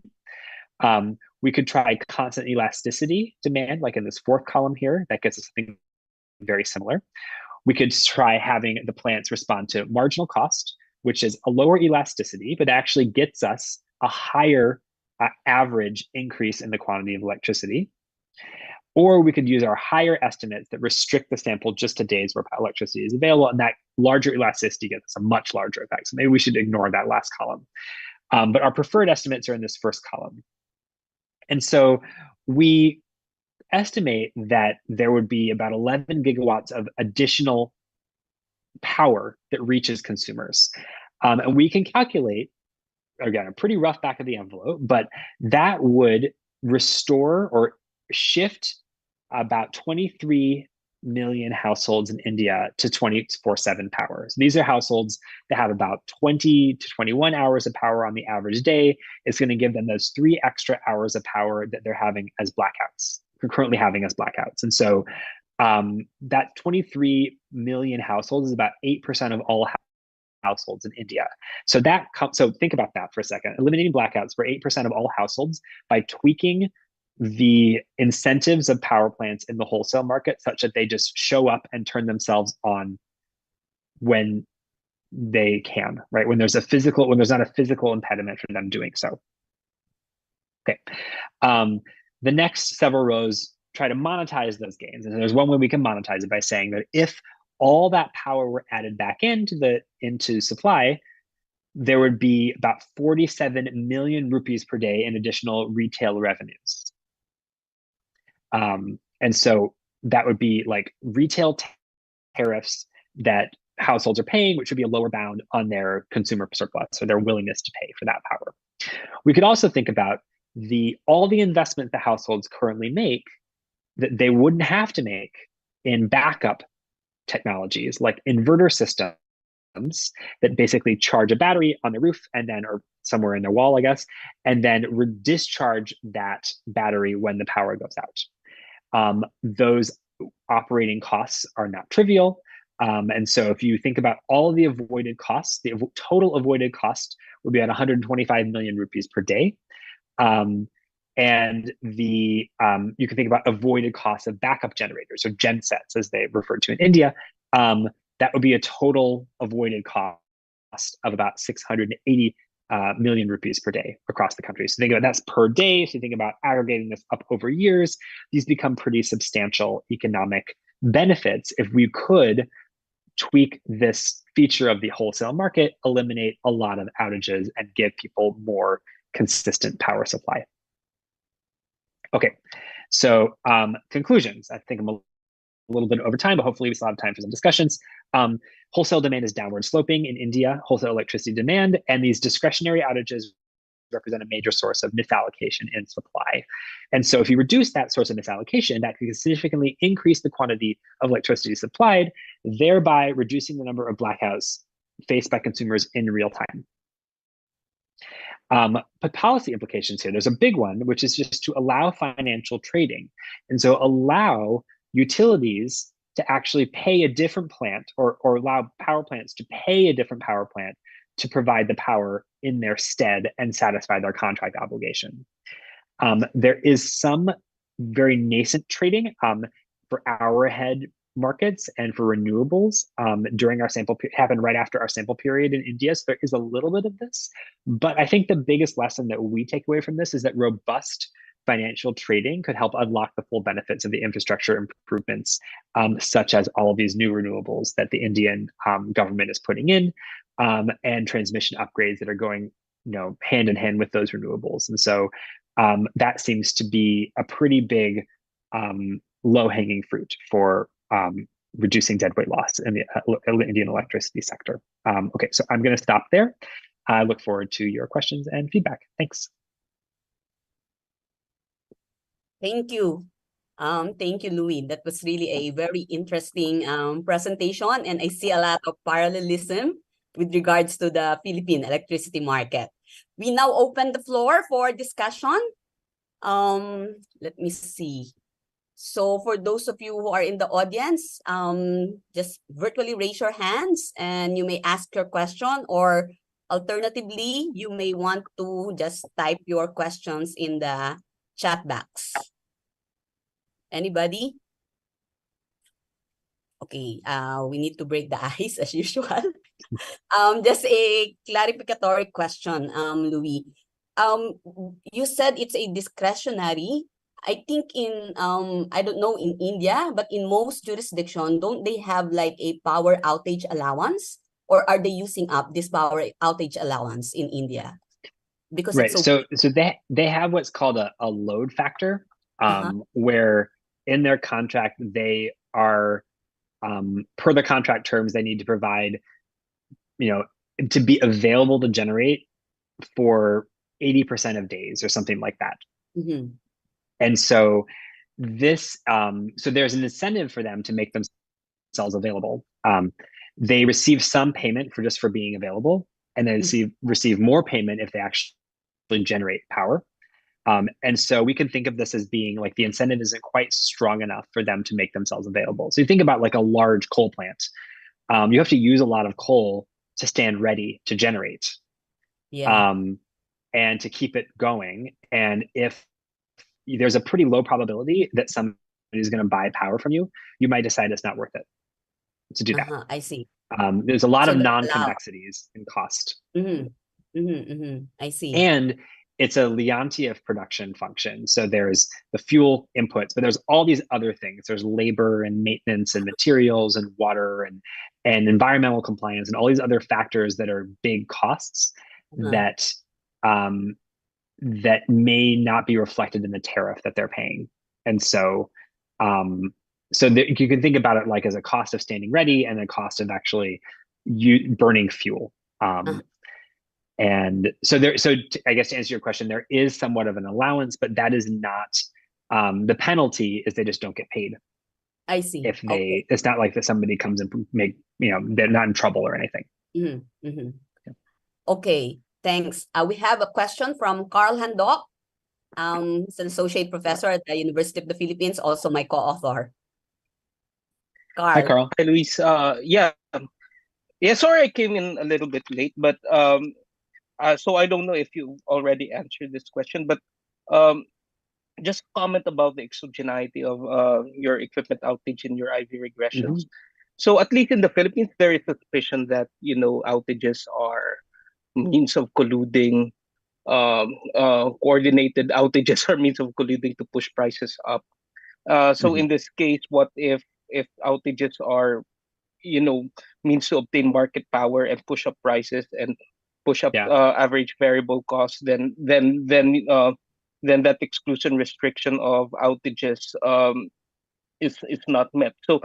We could try constant elasticity demand, like in this fourth column here. That gets us something very similar. We could try having the plants respond to marginal cost, which is a lower elasticity, but actually gets us a higher average increase in the quantity of electricity. Or we could use our higher estimates that restrict the sample just to days where electricity is available, and that larger elasticity gets us a much larger effect. So maybe we should ignore that last column. But our preferred estimates are in this first column. And so we estimate that there would be about 11 gigawatts of additional power that reaches consumers. And we can calculate, again, a pretty rough back of the envelope, but that would restore or shift about 23 million households in India to 24/7 power. So these are households that have about 20 to 21 hours of power on the average day. It's going to give them those 3 extra hours of power that they're having as blackouts, currently having as blackouts. And so that 23 million households is about 8% of all households in India. So so think about that for a second. Eliminating blackouts for 8% of all households by tweaking the incentives of power plants in the wholesale market such that they just show up and turn themselves on when they can, right? When there's not a physical impediment for them doing so. Okay. The next several rows try to monetize those gains. And there's one way we can monetize it by saying that if all that power were added back into supply, there would be about 47 million rupees per day in additional retail revenues. And so that would be like retail tariffs that households are paying, which would be a lower bound on their consumer surplus or their willingness to pay for that power. We could also think about all the investment the households currently make that they wouldn't have to make in backup technologies like inverter systems that basically charge a battery on the roof and then, or somewhere in their wall, I guess, and then discharge that battery when the power goes out. Those operating costs are not trivial. And so if you think about all of the avoided costs, the total avoided cost would be at 125 million rupees per day. And you can think about avoided costs of backup generators or gensets, as they refer to in India. That would be a total avoided cost of about 680 million rupees per day across the country. So think about that's per day. So you think about aggregating this up over years, these become pretty substantial economic benefits if we could tweak this feature of the wholesale market, eliminate a lot of outages, and give people more consistent power supply. Okay, so conclusions. I think I'm a little bit over time, but hopefully we still have time for some discussions. Wholesale demand is downward sloping in India, wholesale electricity demand, and these discretionary outages represent a major source of misallocation in supply. And so if you reduce that source of misallocation, that can significantly increase the quantity of electricity supplied, thereby reducing the number of blackouts faced by consumers in real time. But policy implications here, there's a big one, which is just to allow financial trading. And so allow utilities to actually pay a different plant or allow power plants to pay a different power plant to provide the power in their stead and satisfy their contract obligation. There is some very nascent trading for hour-ahead markets and for renewables during our sample happened right after our sample period in India. So there is a little bit of this, but I think the biggest lesson that we take away from this is that robust financial trading could help unlock the full benefits of the infrastructure improvements, such as all of these new renewables that the Indian government is putting in, and transmission upgrades that are going, hand in hand with those renewables. And so that seems to be a pretty big low-hanging fruit for reducing deadweight loss in the Indian electricity sector. Okay, so I'm going to stop there. I look forward to your questions and feedback. Thanks. Thank you. Thank you, Louis. That was really a very interesting presentation, and I see a lot of parallelism with regards to the Philippine electricity market. We now open the floor for discussion. Let me see. So for those of you who are in the audience, just virtually raise your hands and you may ask your question, or alternatively, you may want to just type your questions in the chat box. Anybody? Okay, we need to break the ice as usual. Just a clarificatory question, Louis. You said it's a discretionary. I think in I don't know in India, but in most jurisdictions, don't they have like a power outage allowance, or are they using up this power outage allowance in India? Because Right. it's so So they have what's called a load factor, where in their contract they are per the contract terms they need to provide, to be available to generate for 80% of days or something like that. And so so there's an incentive for them to make themselves available. They receive some payment for being available, and then receive more payment if they actually generate power. And so we can think of this as being like the incentive isn't quite strong enough for them to make themselves available. So you think about like a large coal plant. You have to use a lot of coal to stand ready to generate. And to keep it going. And if there's a pretty low probability that somebody is going to buy power from you, you might decide it's not worth it to do that. I see. There's a lot of non-convexities in cost. I see. And it's a Leontief production function. So there's the fuel inputs, but there's all these other things. There's labor and maintenance and materials and water and environmental compliance and all these other factors that are big costs that that may not be reflected in the tariff that they're paying. And so you can think about it like as a cost of standing ready and a cost of actually burning fuel. And so I guess to answer your question, there is somewhat of an allowance, but that is not the penalty is they just don't get paid. I see. If it's not like that somebody comes and they're not in trouble or anything. Okay, thanks. We have a question from Carl Handok. He's an associate professor at the University of the Philippines, also my co-author. Carl. Hi, Carl. Hi, Luis. Sorry I came in a little bit late, but so I don't know if you already answered this question, but just comment about the exogeneity of your equipment outage and your IV regressions. So at least in the Philippines, there is suspicion that outages are means of colluding, coordinated outages are means of colluding to push prices up. So in this case, what if outages are means to obtain market power and push up prices and push up average variable costs, then that exclusion restriction of outages is not met. So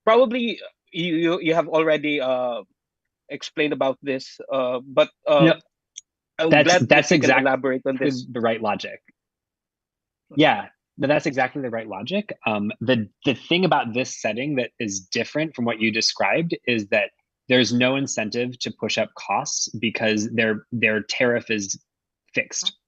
probably you have already explained about this, but I'm glad if you can elaborate on this. The right logic. Yeah, but that's exactly the right logic. The thing about this setting that is different from what you described is that there's no incentive to push up costs because their tariff is fixed.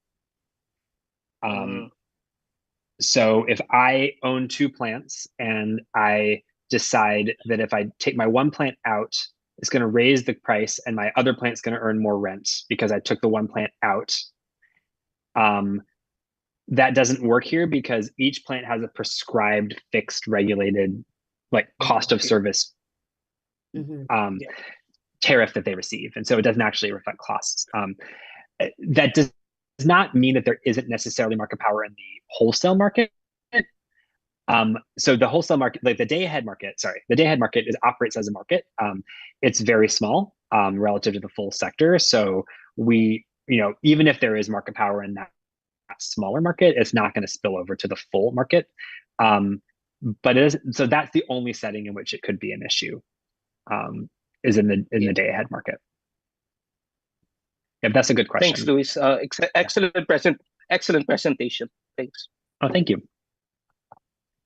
So if I own 2 plants and I decide that if I take my one plant out, it's going to raise the price and my other plant's going to earn more rent because I took the one plant out. That doesn't work here because each plant has a prescribed fixed regulated like cost of service tariff that they receive. And so it doesn't actually reflect costs. That does not mean that there isn't necessarily market power in the wholesale market. So the wholesale market, like the day-ahead market operates as a market. It's very small relative to the full sector. So even if there is market power in that smaller market, it's not going to spill over to the full market. But so that's the only setting in which it could be an issue, is in the day-ahead market. Yeah, that's a good Thanks, question. Luis. Excellent presentation. Thanks. Oh, thank you.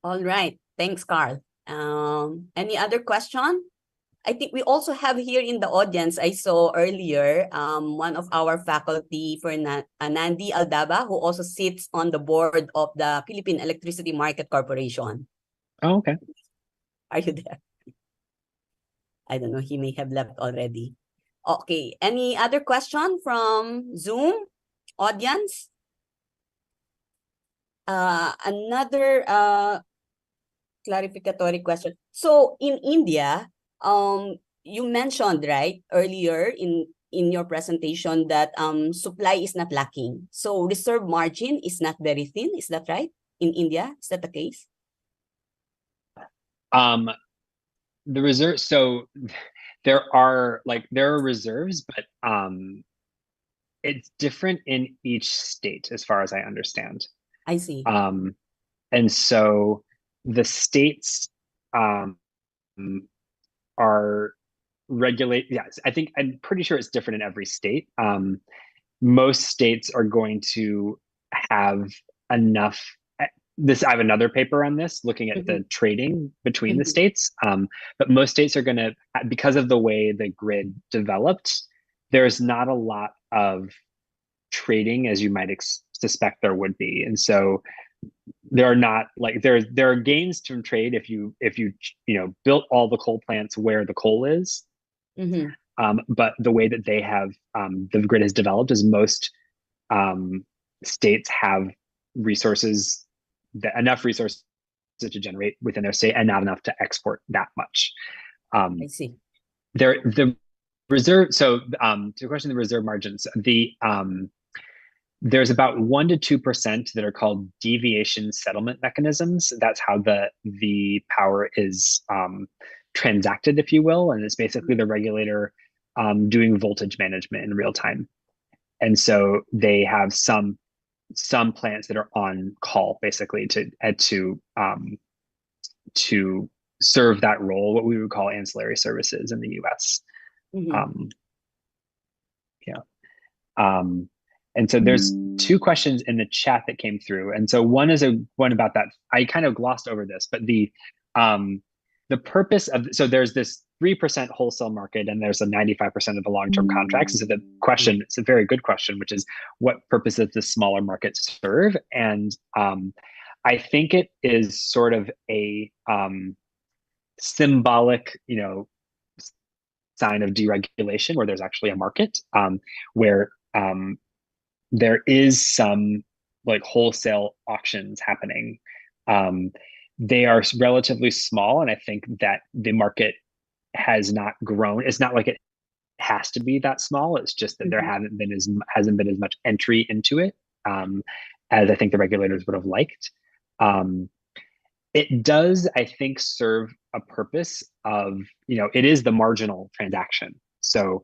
All right. Thanks, Carl. Any other question? I think we also have here in the audience, I saw earlier, one of our faculty, Nandi Aldaba, who also sits on the board of the Philippine Electricity Market Corporation. Oh, okay. Are you there? I don't know. He may have left already. Okay. Any other question from Zoom audience? Another clarificatory question. So in India, you mentioned, right, earlier in your presentation that supply is not lacking. So reserve margin is not very thin. Is that right? In India, is that the case? The reserve, so there are reserves, but it's different in each state as far as I understand. I see. And so the states are regulate. Yes, I'm pretty sure it's different in every state. Most states are going to have enough. I have another paper on this looking at the trading between the states. But most states are going to, because of the way the grid developed, there's not a lot of trading as you might suspect there would be. And so there are not there are gains from trade if you built all the coal plants where the coal is. But the way that they have the grid has developed is most states have resources, enough resources to generate within their state and not enough to export that much. I see. The reserve. So to the question of the reserve margins, there's about 1% to 2% that are called deviation settlement mechanisms. That's how the power is transacted, if you will, and it's basically the regulator doing voltage management in real time. And so they have some plants that are on call basically to serve that role, what we would call ancillary services in the US. And so there's two questions in the chat that came through. And so one is one about that. I kind of glossed over this, but the purpose of, so there's this 3% wholesale market and there's a 95% of the long-term contracts. And so the question, it's a very good question, which is what purpose does the smaller market serve? And I think it is sort of a symbolic, sign of deregulation where there's actually a market where there is some wholesale auctions happening. They are relatively small, and I think that the market has not grown. It's not like it has to be that small. It's just that there hasn't been as much entry into it as I think the regulators would have liked. It does, I think, serve a purpose of, it is the marginal transaction. So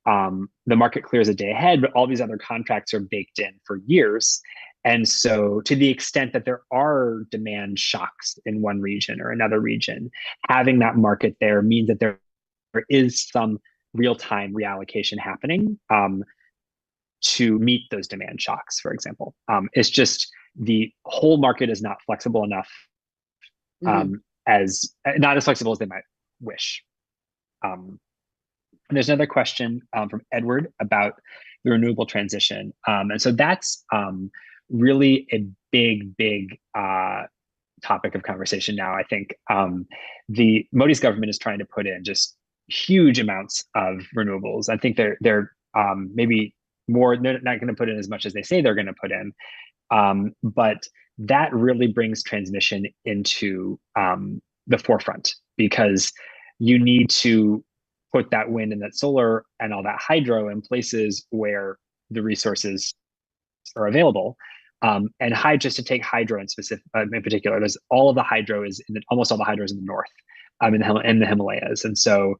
the market clears a day ahead, but all these other contracts are baked in for years. And so to the extent that there are demand shocks in one region or another region, having that market there means that there is some real-time reallocation happening to meet those demand shocks, for example. It's just the whole market is not flexible enough, not as flexible as they might wish. And there's another question from Edward about the renewable transition. And so that's really a big topic of conversation now. I think the Modi's government is trying to put in just huge amounts of renewables. I think they're maybe more, they're not going to put in as much as they say they're going to put in. But that really brings transmission into the forefront, because you need to put that wind and that solar and all that hydro in places where the resources are available. And just to take hydro in particular, there's almost all the hydro is in the north, in the Himalayas. And so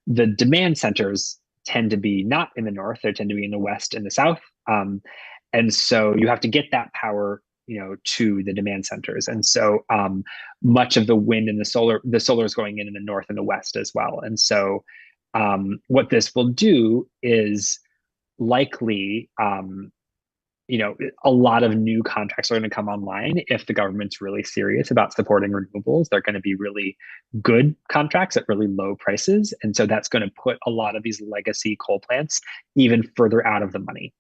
the demand centers tend to be not in the north, they tend to be in the west and the south. And so you have to get that power, to the demand centers. And so much of the wind and the solar is going in the north and the west as well. And so what this will do is likely, a lot of new contracts are going to come online if the government's really serious about supporting renewables. They're going to be really good contracts at really low prices. And so that's going to put a lot of these legacy coal plants even further out of the money.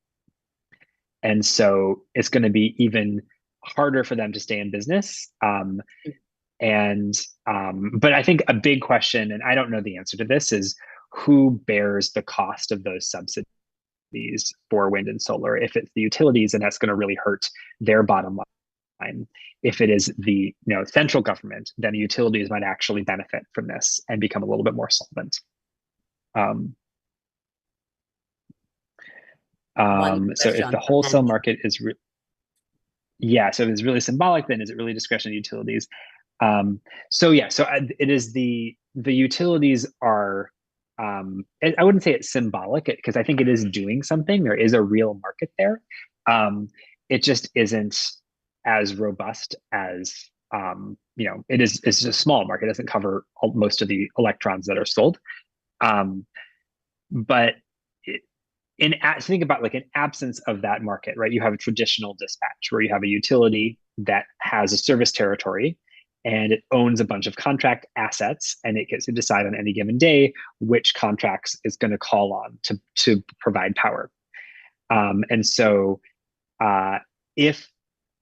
And so it's going to be even harder for them to stay in business. But I think a big question, and I don't know the answer to this, is who bears the cost of those subsidies for wind and solar? If it's the utilities, then that's going to really hurt their bottom line. If it is the central government, then the utilities might actually benefit from this and become a little bit more solvent. So if the wholesale market is, so if it's really symbolic, then is it really discretionary utilities? So it is the utilities are, I wouldn't say it's symbolic because I think it is doing something. There is a real market there. It just isn't as robust as, it's a small market. It doesn't cover most of the electrons that are sold. But think about like an absence of that market, right? You have a traditional dispatch where you have a utility that has a service territory and it owns a bunch of contract assets, and it gets to decide on any given day which contracts it's going to call on to provide power. And so if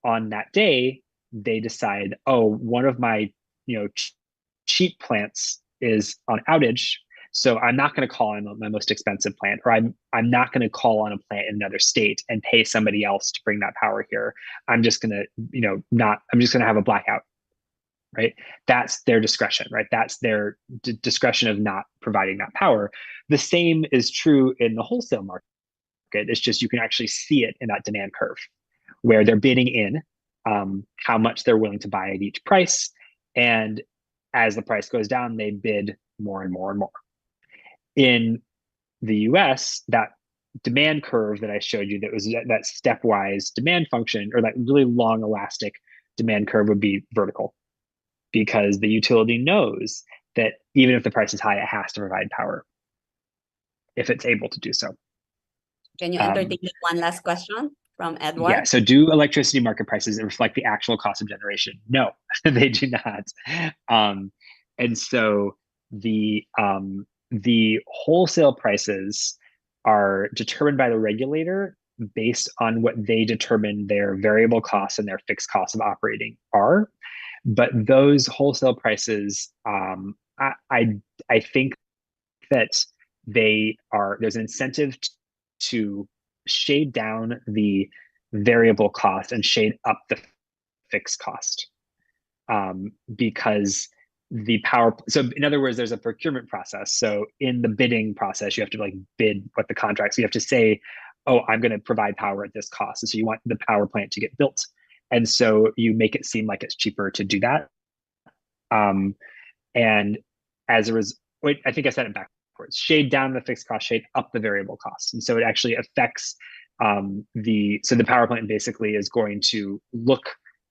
on that day they decide, oh, one of my cheap plants is on outage, so I'm not going to call on my most expensive plant, or I'm not going to call on a plant in another state and pay somebody else to bring that power here. I'm just going to I'm just going to have a blackout, right? That's their discretion, right? That's their discretion of not providing that power. The same is true in the wholesale market. It's just you can actually see it in that demand curve where they're bidding in how much they're willing to buy at each price. And as the price goes down, they bid more and more and more. In the US, that demand curve that I showed you, that was that stepwise demand function, or that really long elastic demand curve, would be vertical, because the utility knows that even if the price is high, it has to provide power if it's able to do so. Can you entertain one last question from Edward? Yeah, so do electricity market prices reflect the actual cost of generation? No, they do not. And so the wholesale prices are determined by the regulator based on what they determine their variable costs and their fixed costs of operating are. But those wholesale prices, I think that there's an incentive to shade down the variable cost and shade up the fixed cost, because the power. So in other words, there's a procurement process. So in the bidding process, you have to like bid what the contract. So you have to say, oh, I'm going to provide power at this cost. And so you want the power plant to get built. And so you make it seem like it's cheaper to do that. And as a result, I think I said it backwards: shade down the fixed cost, shade up the variable costs. And so it actually affects so the power plant basically is going to look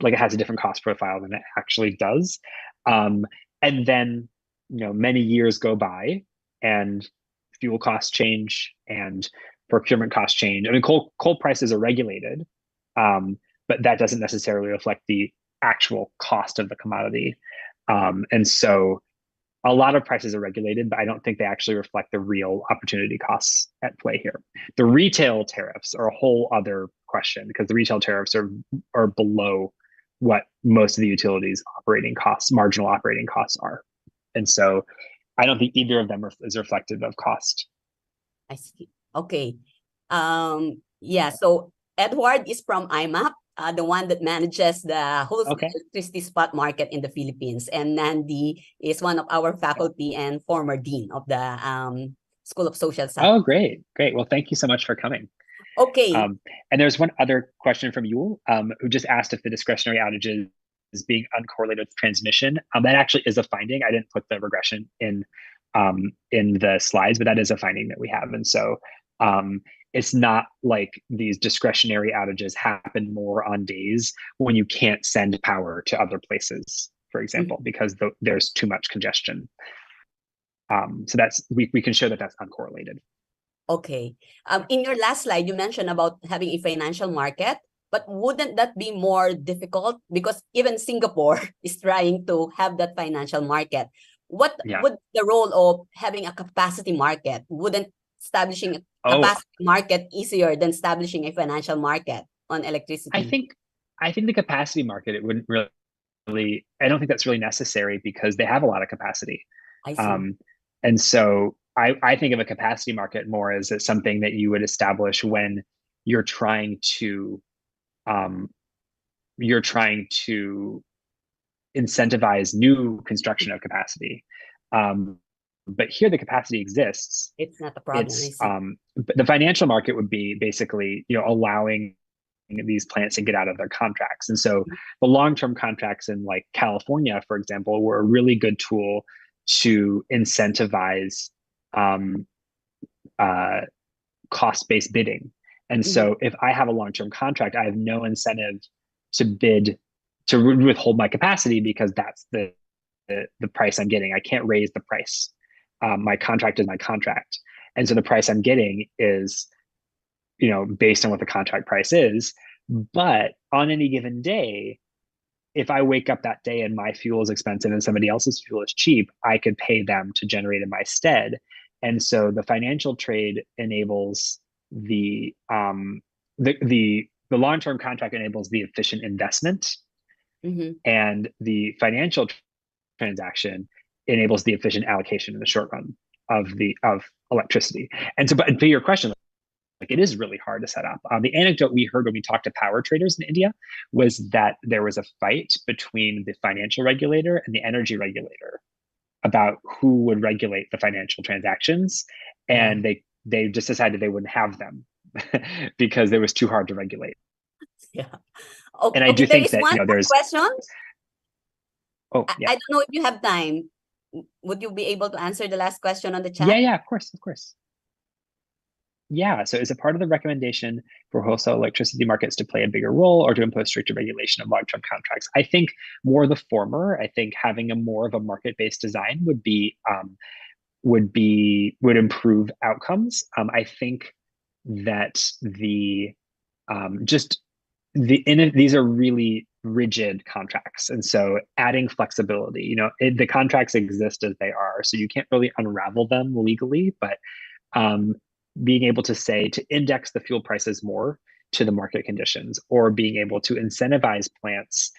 like it has a different cost profile than it actually does. And then, many years go by and fuel costs change and procurement costs change. I mean, coal prices are regulated, but that doesn't necessarily reflect the actual cost of the commodity. And so a lot of prices are regulated, but I don't think they actually reflect the real opportunity costs at play here. The retail tariffs are a whole other question, because the retail tariffs are below what most of the utilities' operating costs, marginal operating costs, are. And so I don't think either of them is reflective of cost. I see. Okay. So Edward is from IMAP, the one that manages the wholesale electricity spot market in the Philippines. And Nandi is one of our faculty and former dean of the School of Social Science. Oh, great. Well, thank you so much for coming. Okay. And there's one other question from Yul, who just asked if the discretionary outages is being uncorrelated with transmission. That actually is a finding. I didn't put the regression in the slides, but that is a finding that we have. And so it's not like these discretionary outages happen more on days when you can't send power to other places, for example, because there's too much congestion. So we can show that that's uncorrelated. Okay. In your last slide, you mentioned about having a financial market, but wouldn't that be more difficult? Because even Singapore is trying to have that financial market. What Yeah. would the role of having a capacity market? Wouldn't establishing a Oh, capacity market easier than establishing a financial market on electricity? I think the capacity market, it wouldn't really, I don't think that's really necessary because they have a lot of capacity. I see. And so I think of a capacity market more as something that you would establish when you're trying to um, incentivize new construction of capacity. But here the capacity exists. It's not a problem. I It's see. but the financial market would be basically, allowing these plants to get out of their contracts. And so the long-term contracts in like California, for example, were a really good tool to incentivize cost-based bidding. And so if I have a long-term contract, I have no incentive to bid to withhold my capacity because that's the price I'm getting. I can't raise the price. My contract is my contract. And so the price I'm getting is, based on what the contract price is. But on any given day, if I wake up that day and my fuel is expensive and somebody else's fuel is cheap, I could pay them to generate in my stead. And so the financial trade enables the long-term contract enables the efficient investment, and the financial transaction enables the efficient allocation in the short run of electricity. And so, but to your question, like it is really hard to set up. The anecdote we heard when we talked to power traders in India was that there was a fight between the financial regulator and the energy regulator about who would regulate the financial transactions, and they just decided they wouldn't have them because it was too hard to regulate. Yeah. Okay, and I do think there is that one there's question. Oh yeah. I don't know if you have time. Would you be able to answer the last question on the chat? Yeah, of course. Yeah, so is it part of the recommendation for wholesale electricity markets to play a bigger role or to impose stricter regulation of long-term contracts? I think more the former. I think having a more of a market-based design would improve outcomes. I think that these are really rigid contracts, and so adding flexibility. The contracts exist as they are, so you can't really unravel them legally, but being able to say to index the fuel prices more to the market conditions, or being able to incentivize plants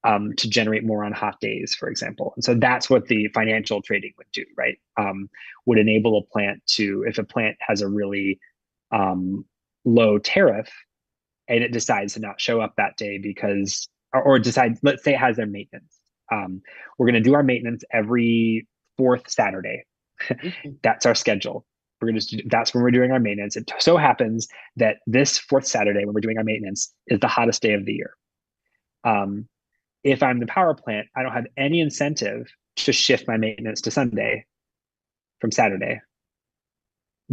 to generate more on hot days, for example. And so that's what the financial trading would do, right? Would enable a plant to, if a plant has a really low tariff and it decides to not show up that day because, or decides, let's say it has their maintenance. We're going to do our maintenance every fourth Saturday. That's our schedule. That's when we're doing our maintenance. It so happens that this fourth Saturday, when we're doing our maintenance, is the hottest day of the year. If I'm the power plant, I don't have any incentive to shift my maintenance to Sunday from Saturday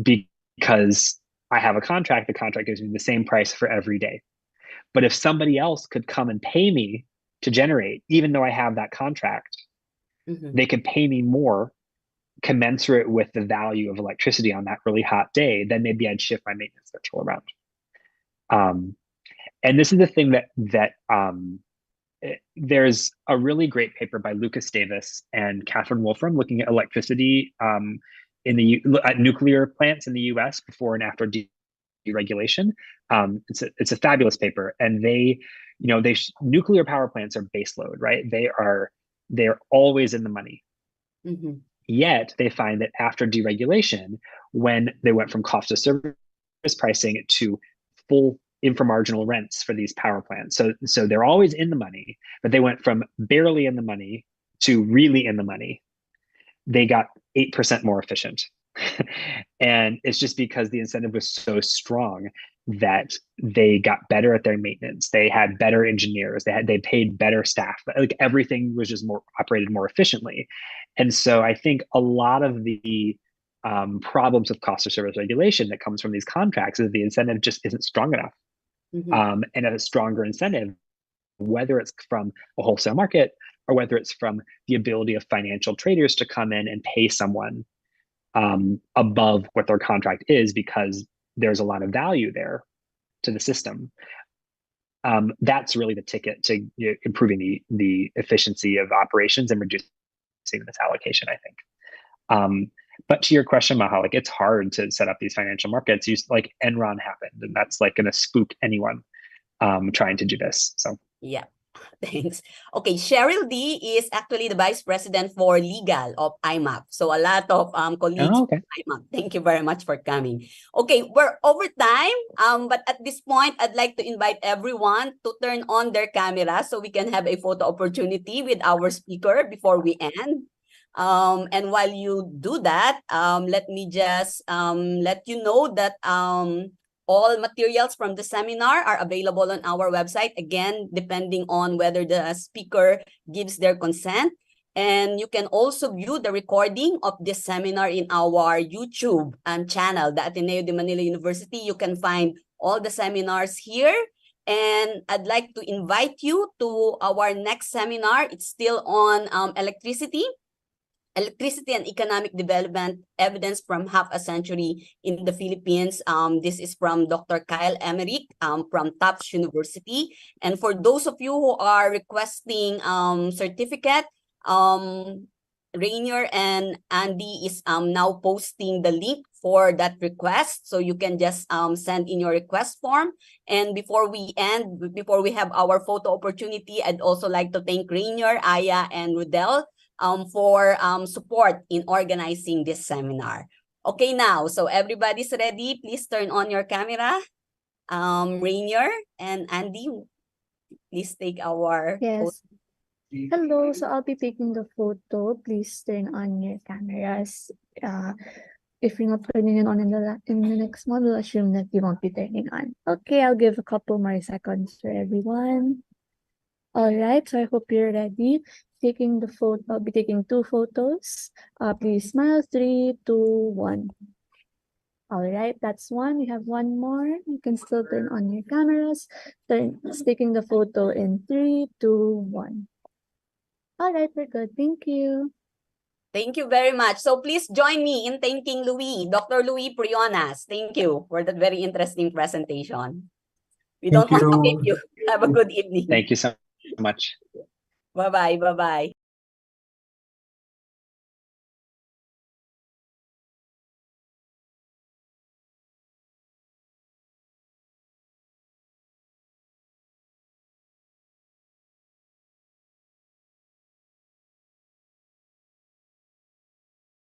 because I have a contract. The contract gives me the same price for every day. But if somebody else could come and pay me to generate, even though I have that contract, they could pay me more commensurate with the value of electricity on that really hot day, then maybe I'd shift my maintenance schedule around. And this is the thing that there's a really great paper by Lucas Davis and Catherine Wolfram looking at electricity at nuclear plants in the US before and after deregulation. It's a fabulous paper, and nuclear power plants are baseload, right? They're always in the money. Yet they find that after deregulation, when they went from cost of service pricing to full inframarginal rents for these power plants, so they're always in the money, but they went from barely in the money to really in the money. They got 8% more efficient. And it's just because the incentive was so strong that they got better at their maintenance. They had better engineers. They paid better staff. Like everything was just operated more efficiently. And so I think a lot of the problems with cost of service regulation that comes from these contracts is the incentive just isn't strong enough. And a stronger incentive, whether it's from a wholesale market or whether it's from the ability of financial traders to come in and pay someone above what their contract is because there's a lot of value there to the system. That's really the ticket to improving the efficiency of operations and reducing misallocation, I think. But to your question, Maha, like it's hard to set up these financial markets. Like Enron happened, and that's like going to spook anyone trying to do this. So yeah. Thanks. Okay, Cheryl D is actually the Vice President for Legal of IMAP. So a lot of colleagues okay. from IMAP. Thank you very much for coming. Okay, we're over time, but at this point, I'd like to invite everyone to turn on their camera so we can have a photo opportunity with our speaker before we end. And while you do that, let me just let you know that all materials from the seminar are available on our website, again, depending on whether the speaker gives their consent. And you can also view the recording of this seminar in our YouTube channel, the Ateneo de Manila University. You can find all the seminars here. And I'd like to invite you to our next seminar. It's still on electricity and economic development, evidence from half a century in the Philippines. This is from Dr. Kyle Emmerich from Tufts University. And for those of you who are requesting certificate, Rainier and Andy is now posting the link for that request. So you can just send in your request form. And before we end, before we have our photo opportunity, I'd also like to thank Rainier, Aya, and Rudel for support in organizing this seminar. Okay, now, so everybody's ready. Please turn on your camera. Rainier and Andy, please take our Yes. Hello, so I'll be taking the photo. Please turn on your cameras. If you're not turning it on in the next one, we'll assume that you won't be turning on. Okay, I'll give a couple more seconds for everyone. All right, so I hope you're ready. Taking the photo, I'll be taking 2 photos. Please smile. 3, 2, 1. All right, that's 1. We have 1 more. You can still turn on your cameras. Taking the photo in 3, 2, 1. All right, we're good. Thank you. Thank you very much. So please join me in thanking Louis, Dr. Louis Prionas. Thank you for that very interesting presentation. We don't want to keep you. Have a good evening. Thank you so much. Bye-bye. Bye-bye.